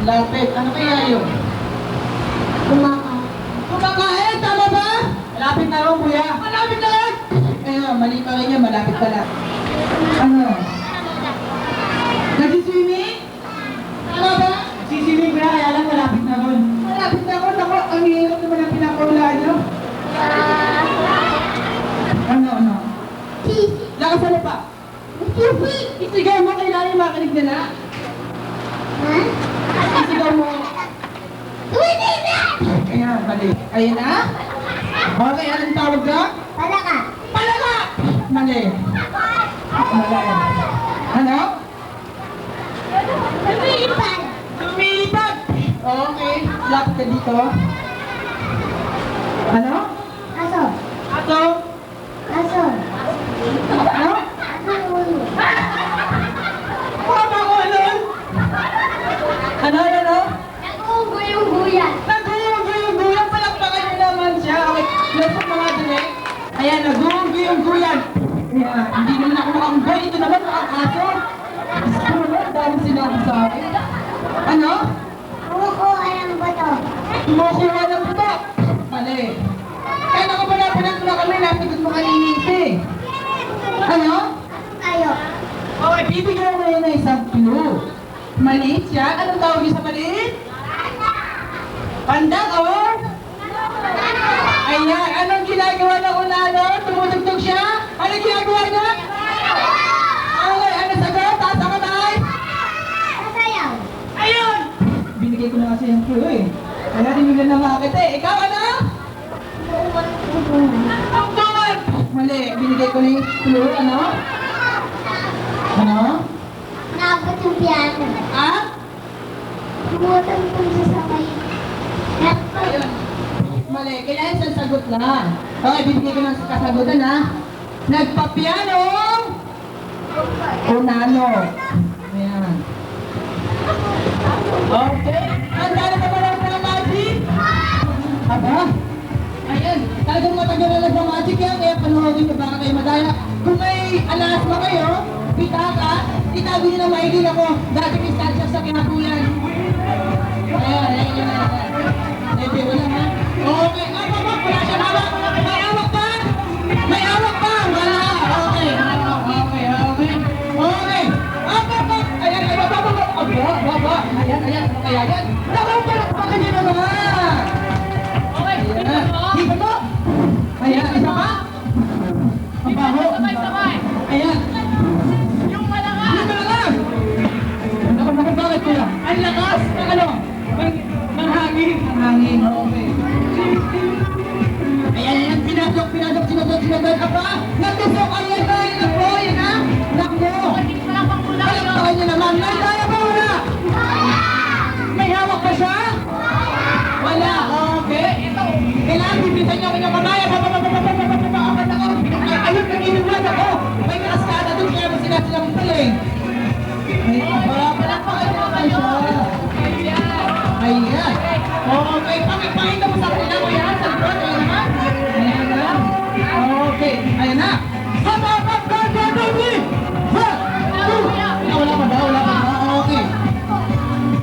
Lapit. Ano kaya yun? Kumakain. Kumakain, tama ba? Malapit na rin, kuya. Malapit na rin! Ayan, mali pa rin yan, malapit pala. Ano? Nag-swimming? Tama ba? Sisinig ba? Kaya lang malapit na ron. Malapit na rin. Ako, ang hirap naman ang pinakaula nyo. Ano? Sisi. Lakas ano pa? Sisi. Isigaw mo, kailangan makinig nila. Ha? Isigaw mo. Tuwinin na! Ayan, mali. Ayan na? Okay, anong tawag ka? Palaka. Palaka! Mali. Mali. Ano? Lumilipad. Lumilipad! Okay, lapit ka dito. Ano? Aso. Ato? Aso. Ano? Aso ulo. Papa ko, ano? Ano? Nag-uugoy-ugoyan. Nag-uungguyan, palakpakan niyo naman siya. Okay, lusok mga direct. Ayan, nag-uungguyan. Ayan, hindi naman ako makanggoy. Ito naman, makakaso. Gusto mo naman, dahil sinabi sa akin. Ano? Kumukuha ng bato. Kumukuha ng buto. Mali. Kaya nakapanapanan mo na kami, napigot mo kalinis eh. Ano? Tayo. Okay, bibigyan mo ngayon na isang clue. Maliit siya. Anong tawag niyo sa maliit? Pandak or? Ayan, anong ginagawa ng unano? Tumutugtog siya? Anong ginagawa niya? Okay, ano sagot? Taas ang kamay? Sasayaw. Ayun! Binigay ko na kasi yung clue eh. Kaya tinignan na bakit eh. Ikaw ano? Tungtungan! Mali, binigay ko na yung clue. Ano? Ano? Nakabot yung piano. Ha? Tumutong siya sa may... Ayun. Mali, kaya isang sagot lang. Okay, bibigay ko ng kasagutan ha. Nagpa-piano! Unano. Ayan. Okay. Handa na ba ng magic? Aba? Ayan. Talagang matagal na nagpa-magic yan, kaya panoorin nyo baka kayo madaya. Kung may alas pa kayo, pitaka, itago nyo na maigil ako. Dati may statue sa kinakulan. Ayan. Hindi, wala ha? Okay. Wala siya hawak. May hawak pa? May hawak pa? Wala. Okay. Ayan. Baba. Ayan. Ano kaya yan? Nakapalakpakan nyo naman. Okay. Ayan. Dito mo. Ayan. Isa pa? Okay, pakita mo sa kanila ko yan. Sa likod, ayan na. Ayan na. Okay, ayan na. Hop, hop, hop, go, go, go, go. Hop, two. Wala pa ba? Wala pa ba? Okay.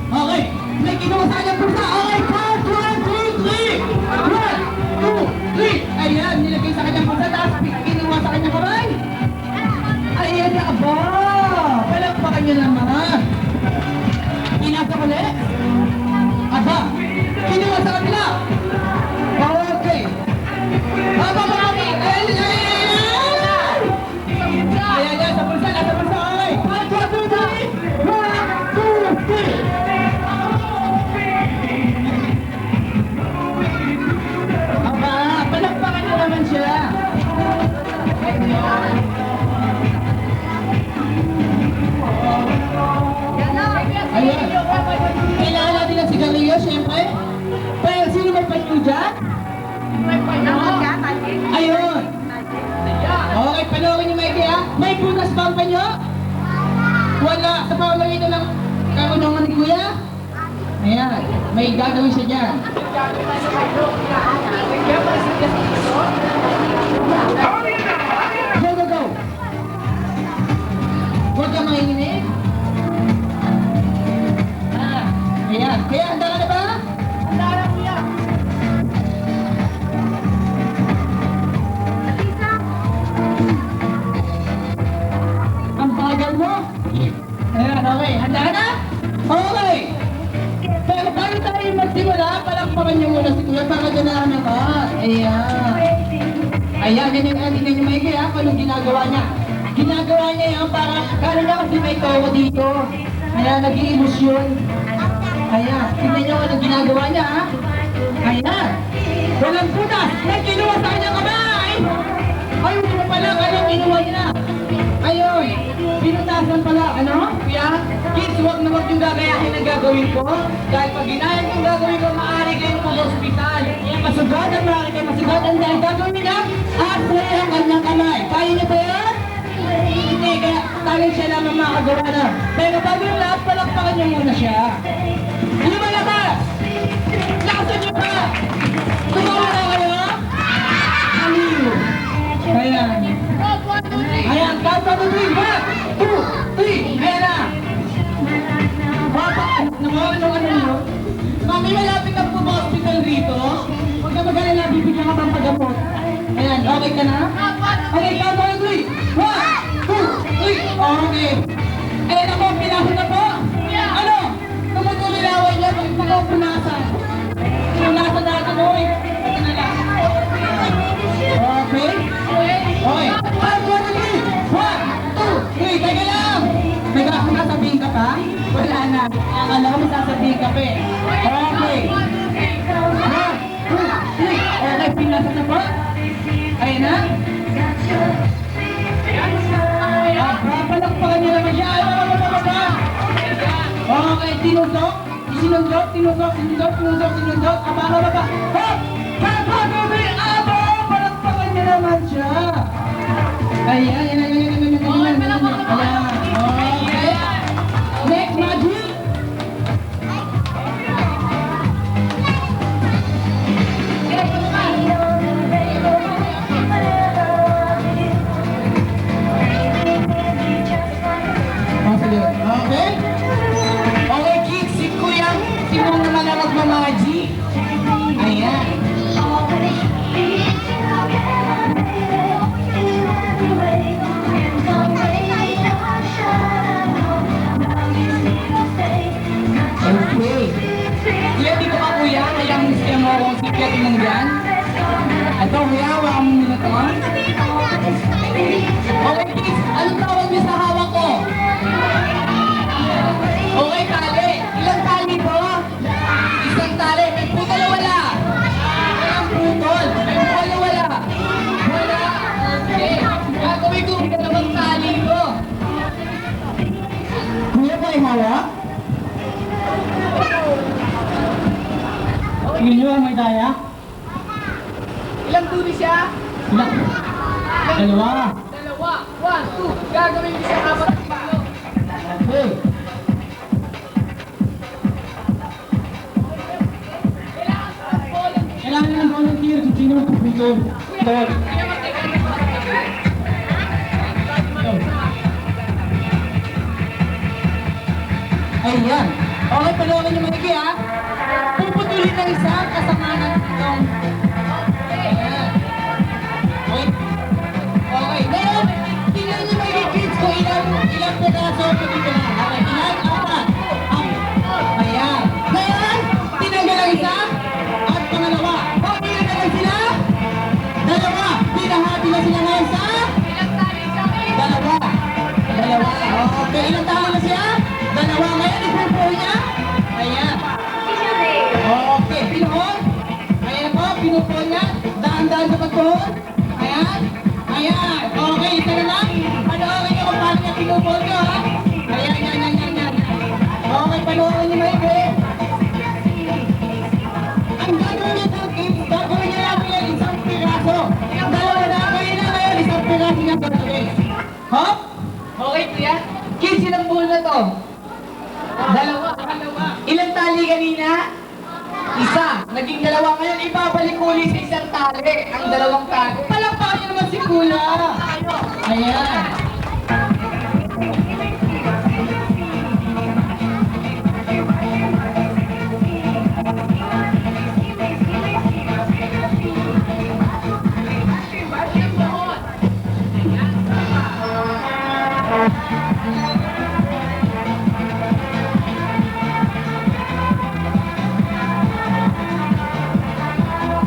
Okay, may kinuha sa kanyang pulsa. Okay, count, 1, 2, 3. 1, 2, 3. Ayan, nilagay sa kanyang pulsa. Tapos kinuha sa kanyang kamay. Ayan na, aba. Palakpakan niyo naman. Inasa ulit. Aba, kinuha sa kanila. Okay. Aba, okay. Ayan, sa pulsa, nasa pulsa. Okay. 1, 2, 3. 1, 2, 3. Aba, palakpakan niyo naman siya. Ayan. Kailangan natin ng sigarilyo, siyempre. Pero sino may payo dyan? Ayun. Okay, panoorin niyo maigi ha. May butas ba ang panyo? Wala. Sa pamamagitan ng kaunangan ni Kuya? Ayan. May gagawin siya dyan. Go, go, go. Huwag kang mahinginig. Ayan. Kaya, handa ka na ba? Handa na, Kuya. Ang bagal mo. Ayan, okay. Handa ka na? Okay. Pero bago tayo magsimula, palakpakan niyo muna si Kuya para ganahan ako. Ayan. Ayan, ganyan niyo maigi ha, kung anong ginagawa niya. Ginagawa niya yan para, kala niya kasi may toko dito. Ayan, nag-i-emosyon. Ayan, tignan niyo anong ginagawa niya ha. Ayan. Walang putas, may kinuha sa kanyang kamay. Ayun mo pala, anong kinuha niya? Ayun, pinutasan pala, ano? Kuya, kids, huwag na huwag yung gagayahin ang gagawin ko. Dahil pag ginayang yung gagawin ko, maaari kayong mag-hospital. Masugad at maaari kayo masugad. Ang dahil gagawin niya, asray ang kanyang kamay. Kaya niyo ba yan? Hindi, kaya talang siya lamang makagawa na. Pero bago yung lahat, palakpakan niyo muna siya. Ano ba labas? Lakasan niyo pa! Tumawa na kayo? Aliw! Ayan. Ayan, count 1, 2, 3. 1, 2, 3. Ayan na. Papa, nakawalan ng ano niyo? Mami, malapit ang po hospital rito. Huwag ka mag-alala, bibigyan ka pang pagamot. Ayan, okay ka na? Okay, count 1, 2, 3. 1, 2, 3. Okay. Ayan ako, pinasa na po. Ano? Tumutuloy laway niya, punasan. Punasan natin, oy. Ito na lang. Okay. Okay. 1, 2, 3. 1, 2, 3. Teka lang. Teka, kung nasabihin ka pa? Wala na. Akala ko may sasabihin ka pa eh. Okay. 1, 2, 3. Okay, pinasa na po. Ayan na. Palakpakan niyo naman siya. Okay, tinusok. Sinundok. Aba. Hop! Kapagabi! Aba! Palakpakan niyo naman siya. Ayan. Ayan. Okay. Next, Magic. Okay? Okay, kids, si Kuya, si Mong naman ang magmamaji. Ayan. Okay. Kuya, dito ka Kuya, kaya gusto mo akong sikya tinong dyan. Ito Kuya, wala mo muna ito. Okay, kids, anong tawag niyo sa hawak ko? Okay, tali. Ilang tali po? Isang tali. May putol o wala? Walang putol. May putol o wala? Wala. Okay. Gagawin ko ang dalawang tali ko. Kuya ba ay hawak? Tingin nyo ang may daya? Ilang tuli siya? Ilang? Dalawa. 1, 2. Gagawin ko siya apat ng palo. Okay. Ayan. Okay, panoorin niyo maigi ha. Puputulin ng isa kasama ng itong. Ayan. Okay. Okay. Ngayon, tingnan niyo maigi kids kung ilang peraso dito na. Okay, ilan? Apat. Ayan. Ngayon, tinanggal ang isa at pangalawa. Okay, tinanggal sila. Dalawa. Pinahati na sila ngayon sa dalawa. Dalawa. Okay, ilang tao na siya? Dalawa. Ngayon, ipupo niya. Ayan. Okay, pinuhon. Ayan po, pinupo niya. Daan-daan sa pagpuhon. Ayan. Ayan. Okay, isa na lang. Panoorin niyo kung paano niya pinupo niyo, ha? Ayan, yan. Okay, panoorin niyo maigi. Ang gagawin niya sa kids, gagawin niya lang yung isang piraso. Dalawa na, kayo na ngayon, isang piraso niya sa kids. Hop? Okay, kuya. Kids, ilang bull na to? Dalawa. Ilang tali kanina? Isa. Naging dalawa. Ngayon, ibabalik uli sa isang tali. Ang dalawang tali. Palakpakan niyo naman si Kuya. Ayan.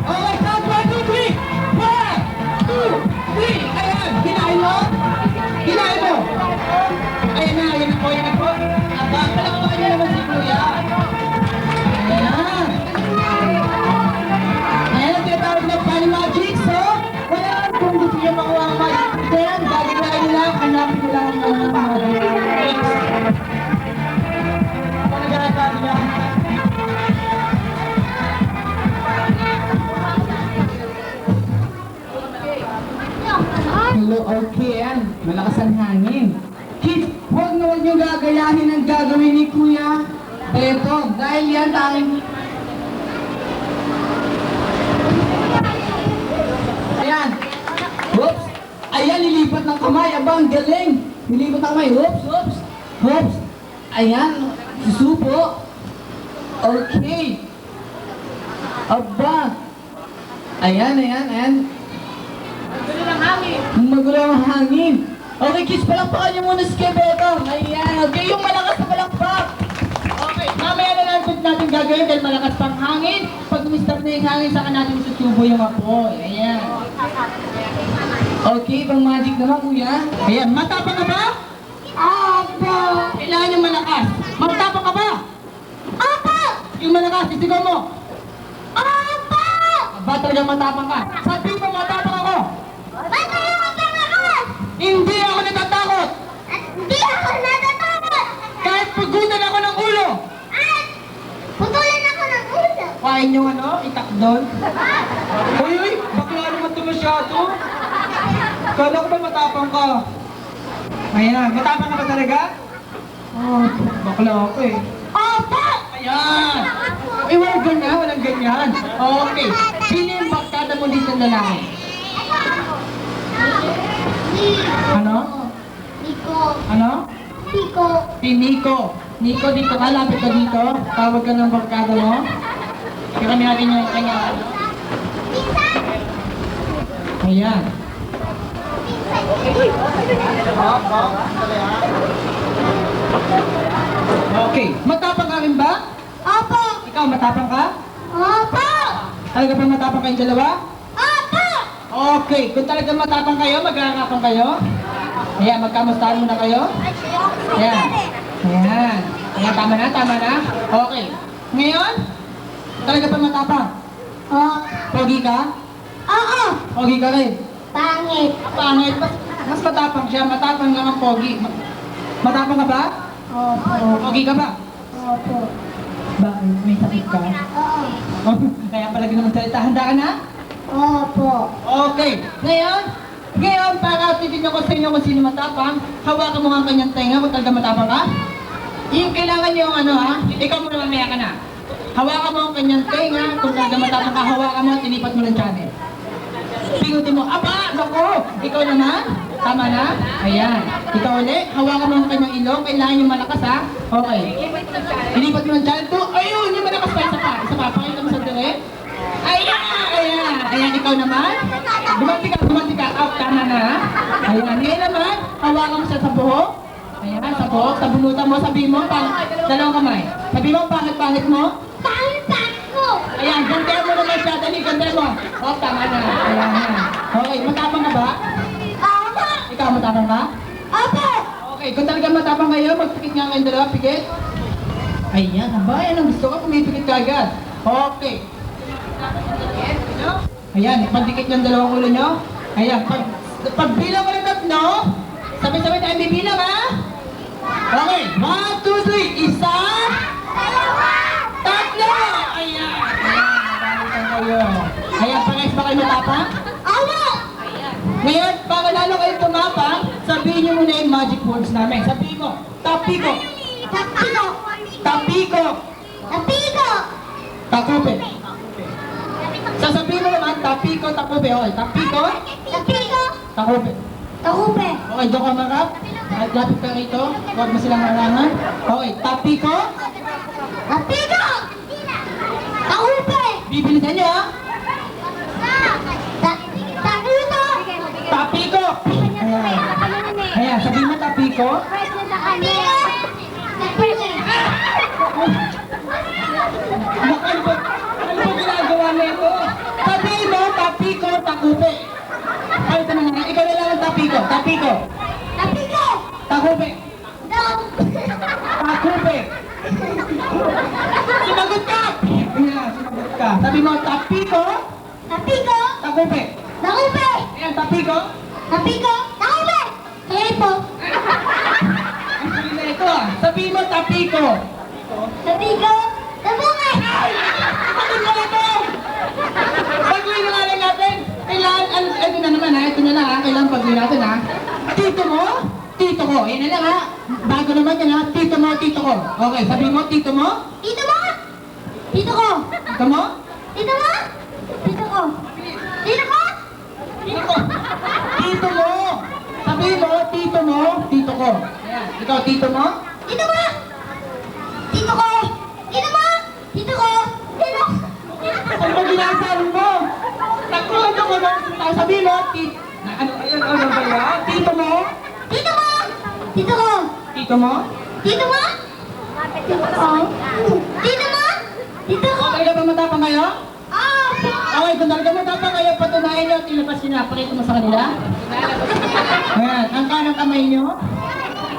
Okay, count 1, 2, 3. 1, 2, 3. Ayan, kinain mo? Kinain mo? Ayan na po. Aba, palakpakan niyo naman si Kuya. Ayan. Ayan ang tinatawag na Funny Magic. So, wala kung gusto niyo makuha ang magic. Ayan, gagawin nyo lang. Hanapin nyo lang ang magic. Ako nag-aatabi niya. Hello, okay yan. Malakas ang hangin. Kids, huwag nyo gagayahin ang gagawin ni Kuya. Eto, dahil yan tayong... Ayan. Whoops. Ayan, nilipat ng kamay. Aba, ang galing. Nilipat ng kamay. Whoops. Ayan, susupo. Okay. Aba. Ayan. Magulo ang hangin. Okay, kids, palakpakan niyo muna si Kebeto. Ayan, okay, yung malakas na palakpak. Okay, mamaya na lang natin gagawin dahil malakas pang hangin. Pag umistap na yung hangin, saka natin susubo yung apoy. Ayan. Okay, pang magic naman, Kuya. Ayan, matapang ka ba? Opo. Kailangan yung malakas. Matapang ka ba? Opo. Yung malakas, isigaw mo. Opo. Ba talagang matapang ka? Sabi mo, matapang ako. Hindi ako natatakot! Hindi ako natatakot! Kahit pugutan ako ng ulo! At putulin ako ng ulo! Kain yung itakdon? Uy, bakla naman ito masyado. Kala ko ba matapang ka? Ayan, matapang ka ba talaga? Oh, bakla ako eh. Opo! Ayan! Eh, walang ganyan. Okay, sino yung barkada mo dito na lalaki? Ano? Nico. Ano? Nico. Si Nico. Nico, dito ka. Lapit ka dito. Tawag ka ng barkada mo. Kaya natin yung kanya. Ayan. Okay. Matapang ka rin ba? Opo. Ikaw, matapang ka? Opo. Talaga pa matapang kayong dalawa? Opo. Okay. Kung talaga matapang kayo, magkakapang kayo? Ayan, magkamustahan muna kayo? Ayan. Ayan. Ayan, tama na. Okay. Ngayon, talaga pa matapang? Pogi ka? Oo. Pogi ka rin? Pangit. Pangit. Mas matapang siya. Matapang naman pogi. Matapang ka ba? Opo. Pogi ka ba? Opo. Ba, may sakit ka? Oo. Kaya pala naman salita. Handa ka na? Opo. Okay. Ngayon, para titignan ko sa inyo kung sino matapang, hawakan mo ang kanyang tenga kung talaga matapang ka. Yung kailangan yung ikaw muna mamaya ka na. Hawakan mo ang kanyang tenga, kung talaga matapang ka, hawakan mo at inipat mo ng channel. Pingutin mo. Aba! Naku! Ikaw naman? Tama na? Ayan. Ikaw ulit. Hawakan mo kayo ng ilong. Kailangan yung malakas ha. Okay. Ilipat mo ng dyan. Ayun! Yung malakas pa. Isa pa. Isa pa. Pakita mo sa direct. Ayan! Ayan! Ayan. Ikaw naman? Bumanti ka. Bumanti ka. Up. Tama na. Ayan. Ngayon naman. Hawakan mo siya sa buhok. Ayan. Sa buhok. Sa bunutan mo. Sabihin mo. Dalawang kamay. Sabihin mo. Pangit-pangit mo. Ayan, gantihan mo naman siya. Dali, gantihan mo. Oh, tama na. Ayan. Okay, matapang ka ba? Ikaw, matapang ka? Okay, kung talaga matapang kayo, magpikit nga kayong dalawa, pikit. Ayan, aba, yan ang gusto ko, pumipikit ka agad. Okay. Ayan, pagdikit yung dalawang ulo nyo. Ayan, pagbilang ko ng tatlo, sabay-sabay tayo bibilang, ha? Okay, 1, 2, 3, isa, tatlo! Ayan! Ayan, kayo. Ayan, parehas ba kayo matapang? Ngayon, para lalo kayo tumapang, sabihin nyo muna yung magic words namin. Sabihin mo, tapiko, tapiko, takupe. Sasabihin mo naman, tapiko, takupe. Okay, tapiko, takupe. Okay, doon ka marap. Lapit ka rito. Huwag mo silang harangan. Okay, tapiko. Bibilisan nyo ha. Tapiko. Ayan, sabihin mo tapiko. Ano ba ginagawa nito? Sabihin mo, tapiko, takupe. Ay, ito na nga. Ikaw na lang ang tapiko. Tapiko. Takupe. Takupe. Sumagot ka! Ayan, sumagot ka. Sabi mo, tapiko, takupe. Ayan, tapiko. Ang sabi na ito ah. Sabihin mo, tapiko. Bakit mo na ito? Pag-uwi na nga lang natin. Kailangan, ito na naman ha. Ito na lang ha. Kailangan pag-uwi natin ha. Tito mo, tito ko. Yan na lang ha. Bago naman yan ha. Tito mo, tito ko. Okay, sabihin mo, tito mo. Tito mo? Tito ko. Tito ko. Tito mo. Sabihin mo, tito mo, tito ko. Ayan. Ikaw, tito mo? Ano ba ginagawa mo? Takulan ko mo. Sabihin mo, ano ba yan? Tito mo? Tito mo? Okay ka ba matapang kayo? Okay, kung talaga matapang kayo, patunayan nyo at ilabas nyo na. Pakita mo sa kanila. Ayan, ang kanang kamay nyo.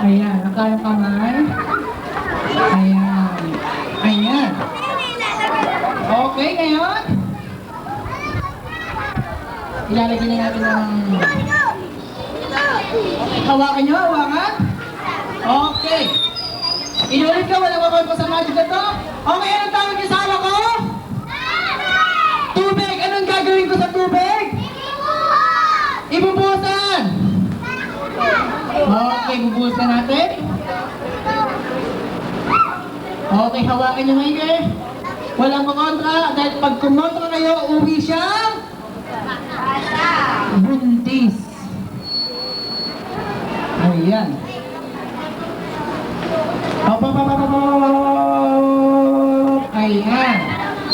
Ayan, ang kanang kamay. Ayan. Ayan. Okay, ngayon. Ilalagay na natin ng... Hawakan nyo, hawakan. Okay. Inulit ka, walang wakon ko sa magic na to. Okay, anong tawag niyo sa anak ko? Tubig! Anong gagawin ko sa tubig? Ibubusan! Okay, bubusan natin. Okay, hawakan nyo ngayon eh. Walang kumontra, dahil pag kumontra kayo, uwi siyang buntis. Ayan. Ayan.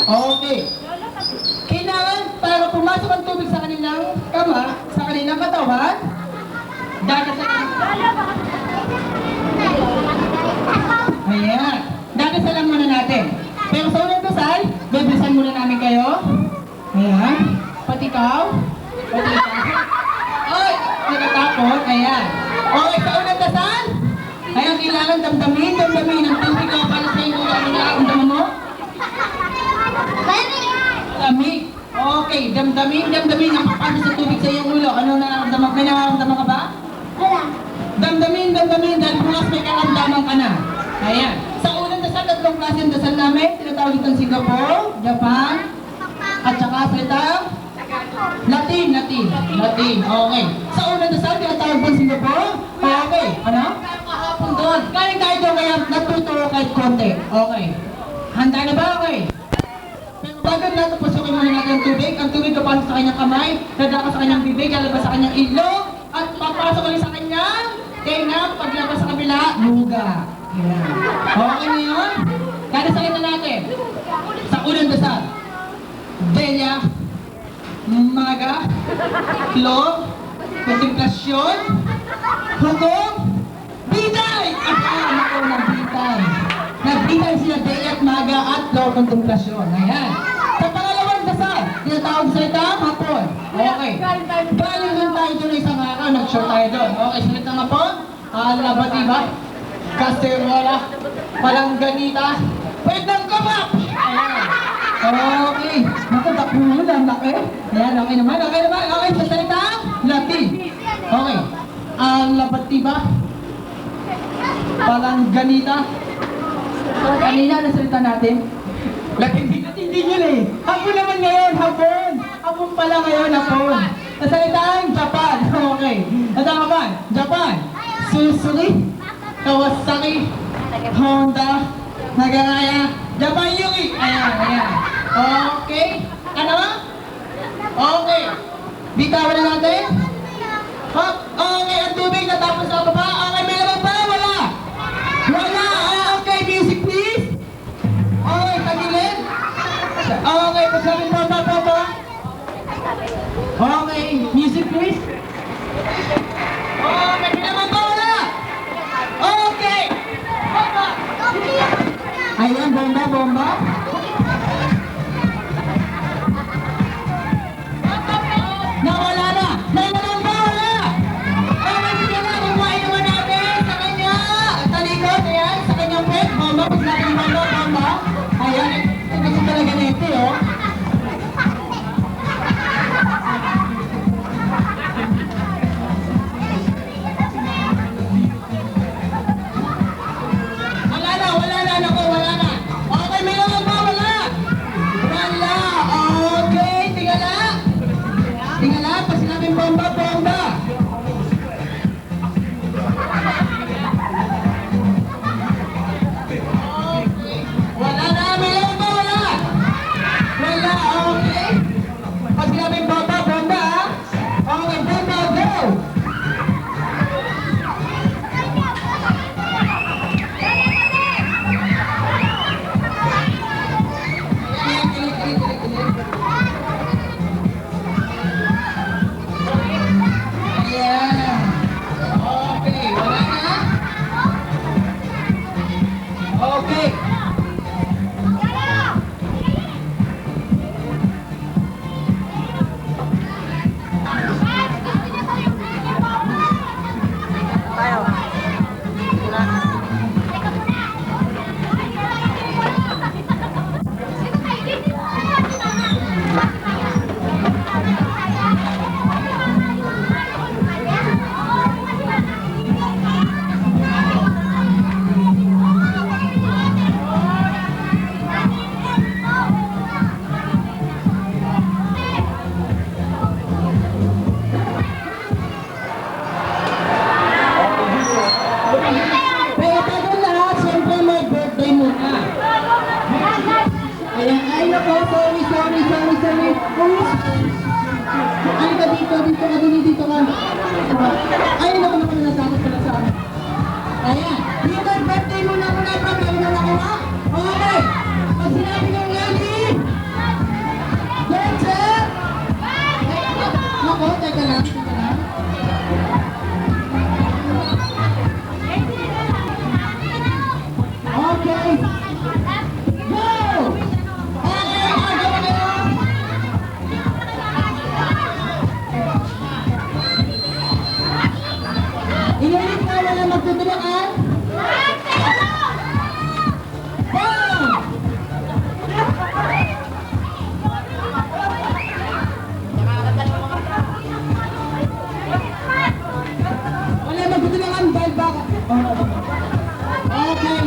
Okay. Kailangan para pumasok ang tubig sa kanilang kama, sa kanilang katawan, dadasalan. Ayan. Dadasalan muna natin. Pero sa unang dasal, bibilisan muna namin kayo. Ayan. Pati ikaw. Pati ikaw. Ay! Nagkatapot. Ayan. Okay, sa unang dasal, ayan, kailangan damdamin ang tubig ko para sa inyo. Ano nakaramdaman mo? Lamig. Okay, damdamin ang papasok sa tubig sa iyong ulo. Ano nakaramdaman? May nakaramdaman ka ba? Damdamin, dahil bukas may karamdaman ka na. Ayan. Sa unang dasal, tatlong klase ang dasal namin. Tinatawag itong Singapore, Japan, at saka salitang Latin. Okay. Sa unang dasal, tinatawag itong Singapore. Okay. Ano? Kahapon doon. Kaling tayo doon, kaya natuturo kahit konti. Okay. Handa na ba? Okay. Pero Pagod na, pasukin muna natin ang tubig. Ang tubig papasok sa kanyang kamay, dadaka sa kanyang bibig, lalabas sa kanyang ilong, at papasok ulit sa kanyang tenga, paglabas sa kabila, luga. Ayan. Okay na yun? Dadasalitan na natin. Sa unang dasal. Delia, Maga, Klog, Kontemplasyon, Hukom, Bitay! Ayan, ako nagbitay. Nagbitay sila Delia at Maga at Klog, Kontemplasyon. Ayan. Sa pangalawang dasal, tinatawag sa salita, hapon. Okay. Galing din tayo doon isang araw, nag-show tayo doon. Okay, salita nga po. Labatiba, kaserola, palangganita, pwedeng kabak! Ayan. Okay. Naku, tapulo lang, laki. Ayan, okay naman. Okay naman. Okay, sa salita, Latin. Okay. Labatiba, palangganita. Kanina na salita natin. Latin, hindi nyo eh. Hapon naman ngayon, hapon. Hapon pala ngayon, hapon. Sa salitang Japan. Okay. Sa Japan. Japan. Susuri, Kawasaki, Honda, Nagaraya, Japan Yuri. Ayan, ayan. Okay. Ano? Okay. Bitawan na natin. Hop. Okay, ang tubig natapos sa baba. Okay, may laman pa? Wala. Wala. Okay, music please. Okay, tagilid. Okay, pasabi mo pa. Okay, music please. Okay, may laman pa? Wala. Okay. Bomba. Ayan, bomba, bomba. Nawala na. May laman pa? Wala. Okay, sige na. Kukuhain naman natin sa kanya. Talikod, ayan, sa kanyang pet. Bomba, pasabi mo bomba. Ayan, ito kasi talaga nete, oh. Wala na, naku, wala na. Okay, may laman ba? Wala. Wala. Okay, tingala. Tingala, pag sinabing bomba, bomba. Okay. Wala na, may laman ba? Wala. Wala, okay. Pag sinabing bomba, bomba. Okay, bomba, go. Okay. Pero bago lahat, siyempre may birthday muna. Ayan, ay nako, sorry. Ay ka dito ka. Ay nako, nasakot pala sa akin. Ayan, dito yung birthday muna, problem na nakuha. Okay, pag sinabi ng lady, dancer! Nako, teka lang. Okay. Go! Okay, go kayo. Inulit na wala magtutuloan. Go! Wala magtutuloan, dahil baka. Okay.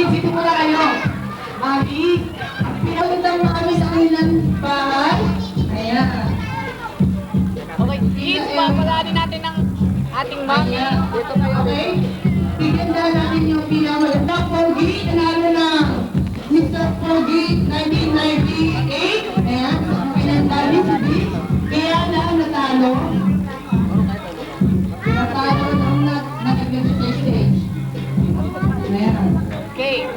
kids, ito muna kayo. Mami, pinagandang mami sa kanilang bahay. Ayan. Okay, kids, papalanin natin ang ating mami. Dito kayo, okay? Tiganda natin yung pinakamagandang Pogi. Nanalo ng Mr. Pogi 1998. Ayan, pinagdali si Beach. Kaya na natalo. Natalo nung nag-ganito sa stage. Ayan. Okay.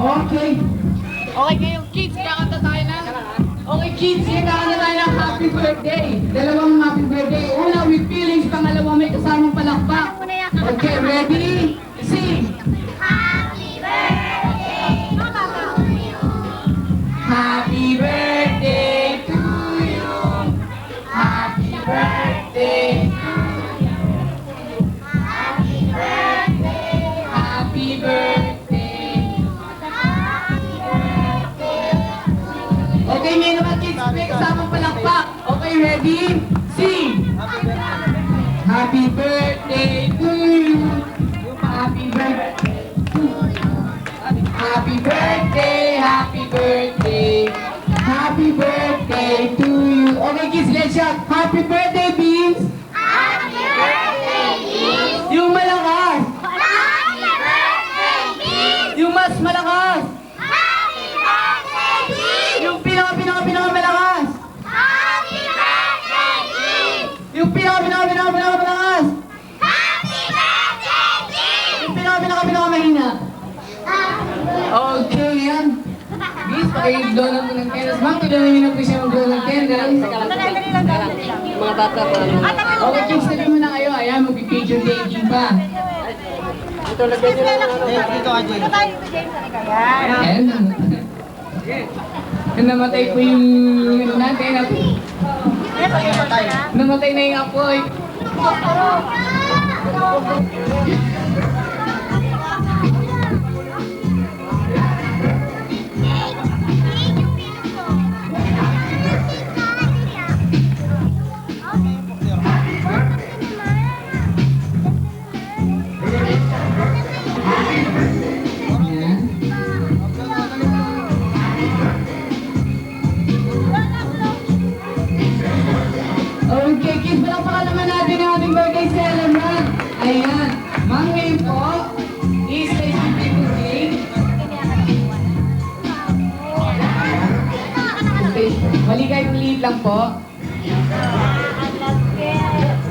Okay. Okay, ngayon kids, kakanta tayo na. Okay kids, kakanta tayo ng happy birthday. Dalawang happy birthday. Una with feelings, pangalawa may kasamang palakpak. Okay, ready? Sing! Happy birthday to you. Happy birthday. Happy birthday. Okay, may naman kids, may kasamang palakpak. Okay, ready? Sing! Happy birthday to you. Happy birthday. Happy birthday, happy birthday. Happy birthday to you. Okay kids, let's shout. Happy birthday, Beans. Happy birthday, Beans! Yung malakas. Happy birthday, Beans! Yung mas malakas. Happy birthday, Beans! Yung pinaka malakas. Happy birthday, Beans! Yung pinaka malakas. Happy birthday, Beans! Yung pinaka mahina. Okay, yan. Beans, pakiblow lang po ng candles. Ma'am, kailangan nyo na po siya mag-blow ng candles. Mga bata pa. Okay, kids, tabi muna kayo. Ayan, mag-picture taking pa. Ayan. Namatay po yung natin. Namatay na yung apoy. Okay, kids, palakpakan naman natin ang ating birthday celebrant. Ayan. Ma'am, ngayon po, is a birthday. Okay, maligay maliit lang po.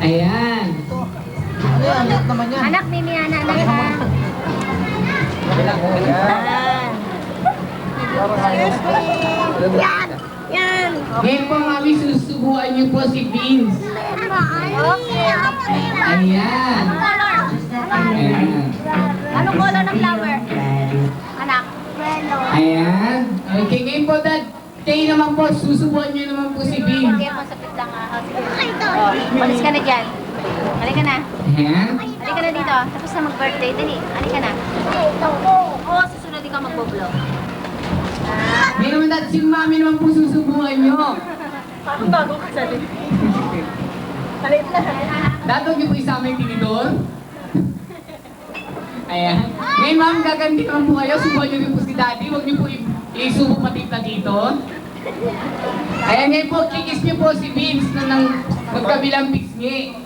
Ayan. Anak ni Miana, anak ha? Yan! Yan! Ngayon po, mami, susubuan niyo po si Beans. Okay. Ayan. Ayan. Anong color ng flower? Anak. Ayan. Okay, ngayon po, Dad. Kayo naman po, susubuan niyo naman po si Beans. Kaya masapit lang ha. Oh, malis ka na dyan. Halika na. Ayan. Halika na dito. Tapos na mag-birthday. Dali. Halika na. Oo, susunod ikaw mag-blow. Ngayon naman, Dad, si mami naman po susubuan niyo. Bago ka sa dito. Dad, huwag niyo po isama yung tinidor. Ayan. Ngayon, ma'am, gaganti naman po kayo. Subuan niyo rin po si Daddy. Huwag niyo po isubo pati na dito. Ayan, ngayon po, kikis niyo po si Vince na magkabilang pisngi.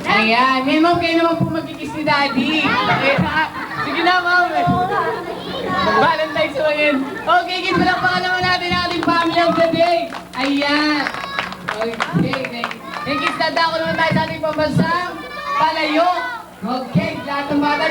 Ayan. Ngayon, ma'am, kayo naman po magkikis ni Daddy. Ayan. Sige na, ma'am. Valentine's mo yun. Okay, kids, palakpakan naman natin ang ating family of the day. Ayan. Okay. Hey, kids, dadako naman tayo sa ating pambansang palayo. Okay, lahat ng bata.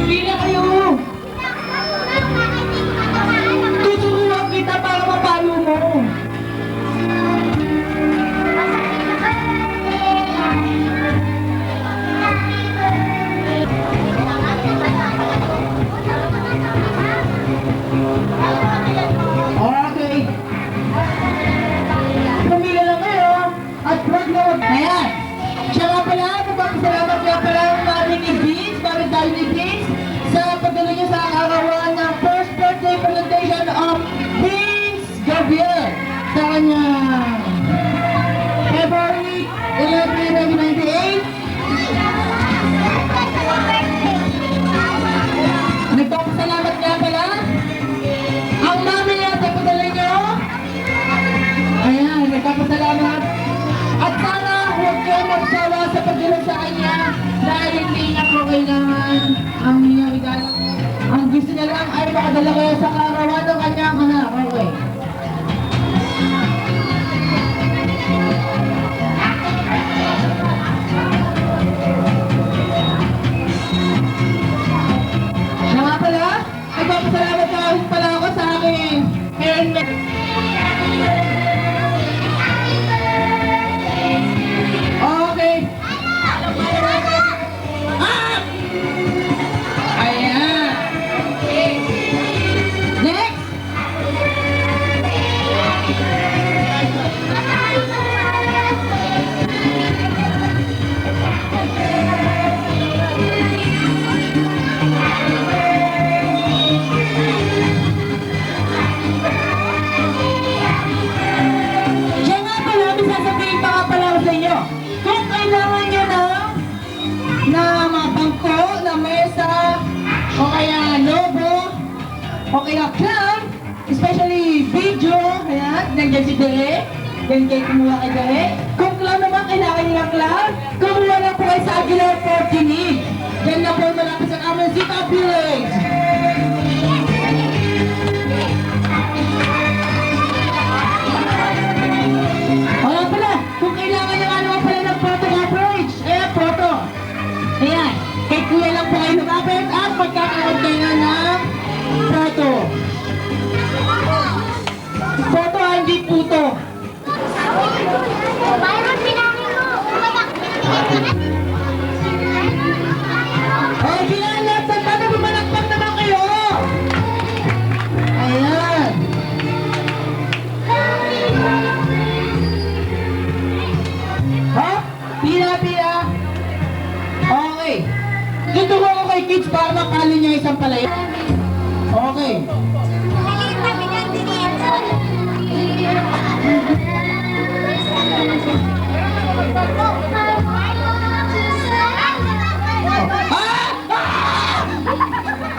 Pila kayo! yan si Dere. Yan kayo kumuha kay Dere. Kung clown naman, kailangan nilang clown. Kumuha lang po kayo sa Aguilar Fortuny. Yan na po malapit sa amin, Zita Village. Wala pala, kung kailangan nyo ano pala ng photo coverage. Ayan, photo. Ayan, kay kuya lang po kayo lumapit at magkakaroon kayo na ng photo. Photo, hindi puto. Byron, pinangin mo! Ay, kinalat! Sana bumalakpak naman kayo! Ayan! Ha? Pila! Okay. Tuturo ko kay kids para mapali niya isang palay. Okay.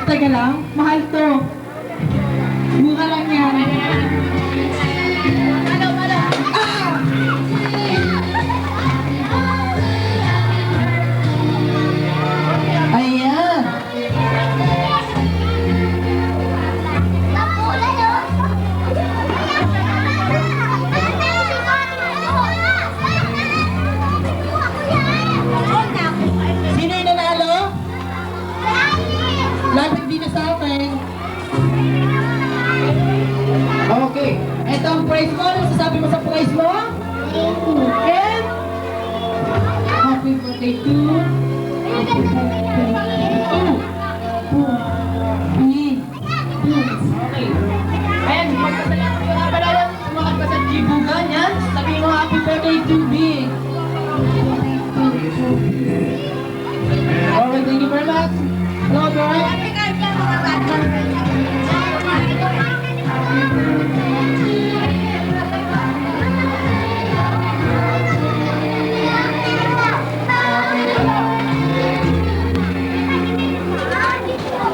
Teka lang, mahal to. Mura lang yan. Ayan. Sino yung nanalo? Lapit dito sa akin. Okay. Ito ang prize mo. Ano sasabi mo sa prize mo? And happy birthday to Okay. Ayan, magpasalamat ko nga pala yung mga sa Jibugan yan. Sabi mo happy birthday to B. Okay, thank you very much. Hello, boy.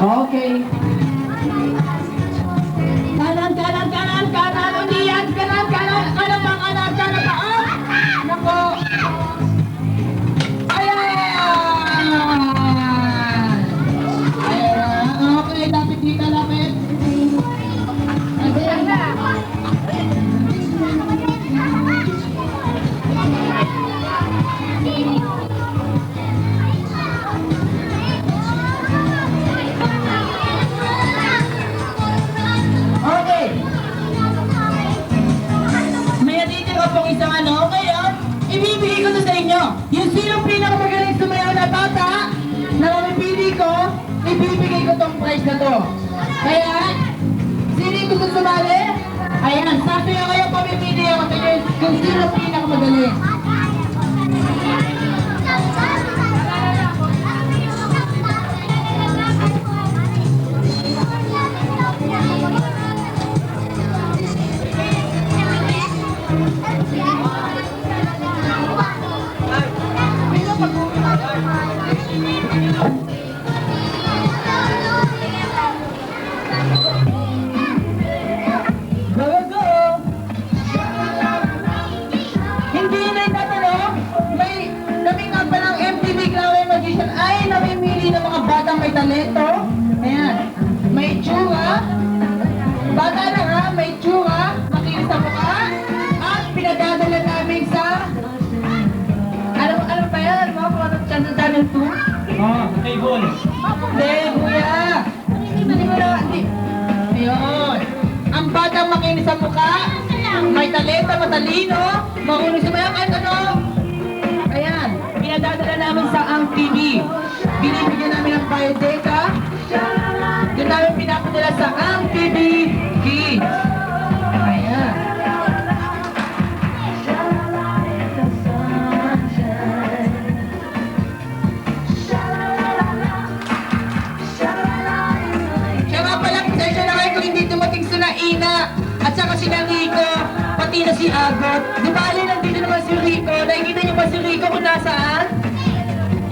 Okay. Kanan. Hindi yan. Kanan. Ano bang kanan? Kanan pa. Oh! Nako. Ayan. Okay, lapit dito, lapit. Okay. May natitira pong isang ano. Ngayon, ibibigay ko to sa inyo. Yung sinong pinakamagaling sumayaw na bata na mamipili ko, ibibigay ko tong prize na to. Kaya, sino yung gusto sumali? Ayan, sasayaw kayo, pamipili ako sa inyo kung sino pinakamagaling. Go! Hindi na itatanong, may kami nga pa ng MTV Clown Magician ay namimili ng mga batang may talento. Ayan, may tsura, bata na ha, may tsura, makinis sa mukha, at pinadadala namin sa, ano pa yan, mga kung anong channel channel 2? Table. Hindi, kuya. Hindi mo na, hindi. Ayun. Ang batang makinis sa mukha, may talento, matalino, marunong sumayaw kahit ano. Ayan, pinadadala namin sa Ang TV. Binibigyan namin ng biodata. Doon namin pinapadala sa Ang TV Kids. Ayan. Siya nga pala, pasensya na kayo kung hindi dumating si Naina at saka si Rico, pati na si Agot. Di ba alin, nandito naman si Rico? Nakikita niyo ba si Rico kung nasaan?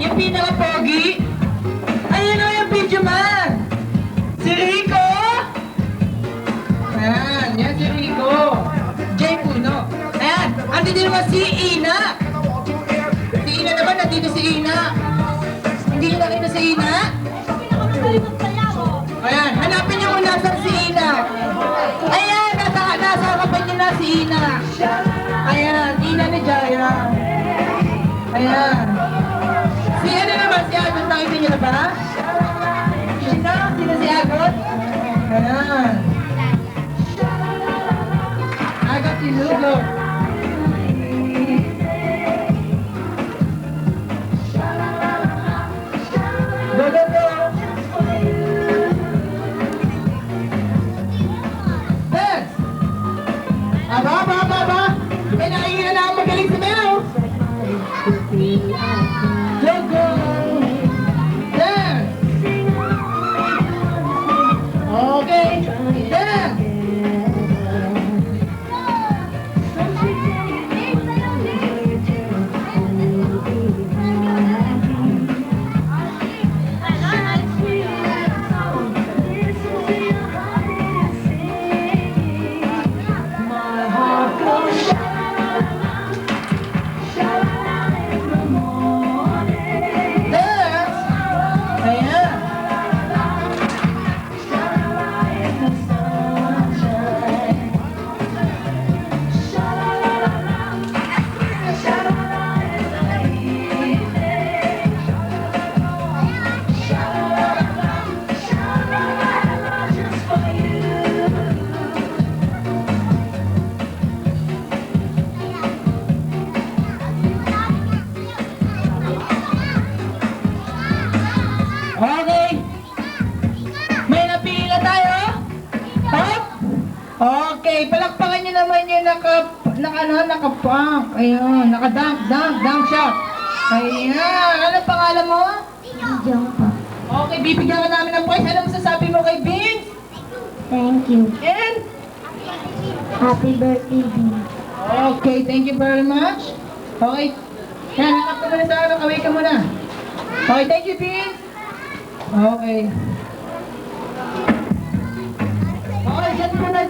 Yung pinaka-pogi? Ayun o, yung video man! Si Rico! Yan si Rico. Jay po nga si Ina. Si Ina naman, nandito si Ina. Hindi nyo nakita si Ina? Ayan, hanapin nyo kung nasan si Ina. Ayan, nasa harapan nyo na si Ina. Ayan, Ina ni Jaya. Ayan. Si ano naman, si Agot, nakita nyo na ba? Sino? Sino si Agot? Ayan. Agot si Lugo. Go, go, go! Dance! Aba! May nakikita na ang magaling si Mel! Go, go! Dance! Okay! Dance! Okay. May napili na tayo? Top? Okay, palakpakan nyo naman yung naka-punk. Ayun, naka-dunk shot. Ayan, ano pangalan mo? Okay, bibigyan ka namin ng points. Ano masasabi mo kay Vince? Thank you. And? Happy birthday, Vince. Okay, thank you very much. Okay. Yan, hanap ka muna sa ano, kaway ka muna. Okay, thank you, Vince. Okay. Okay, dyan muna.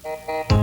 Thank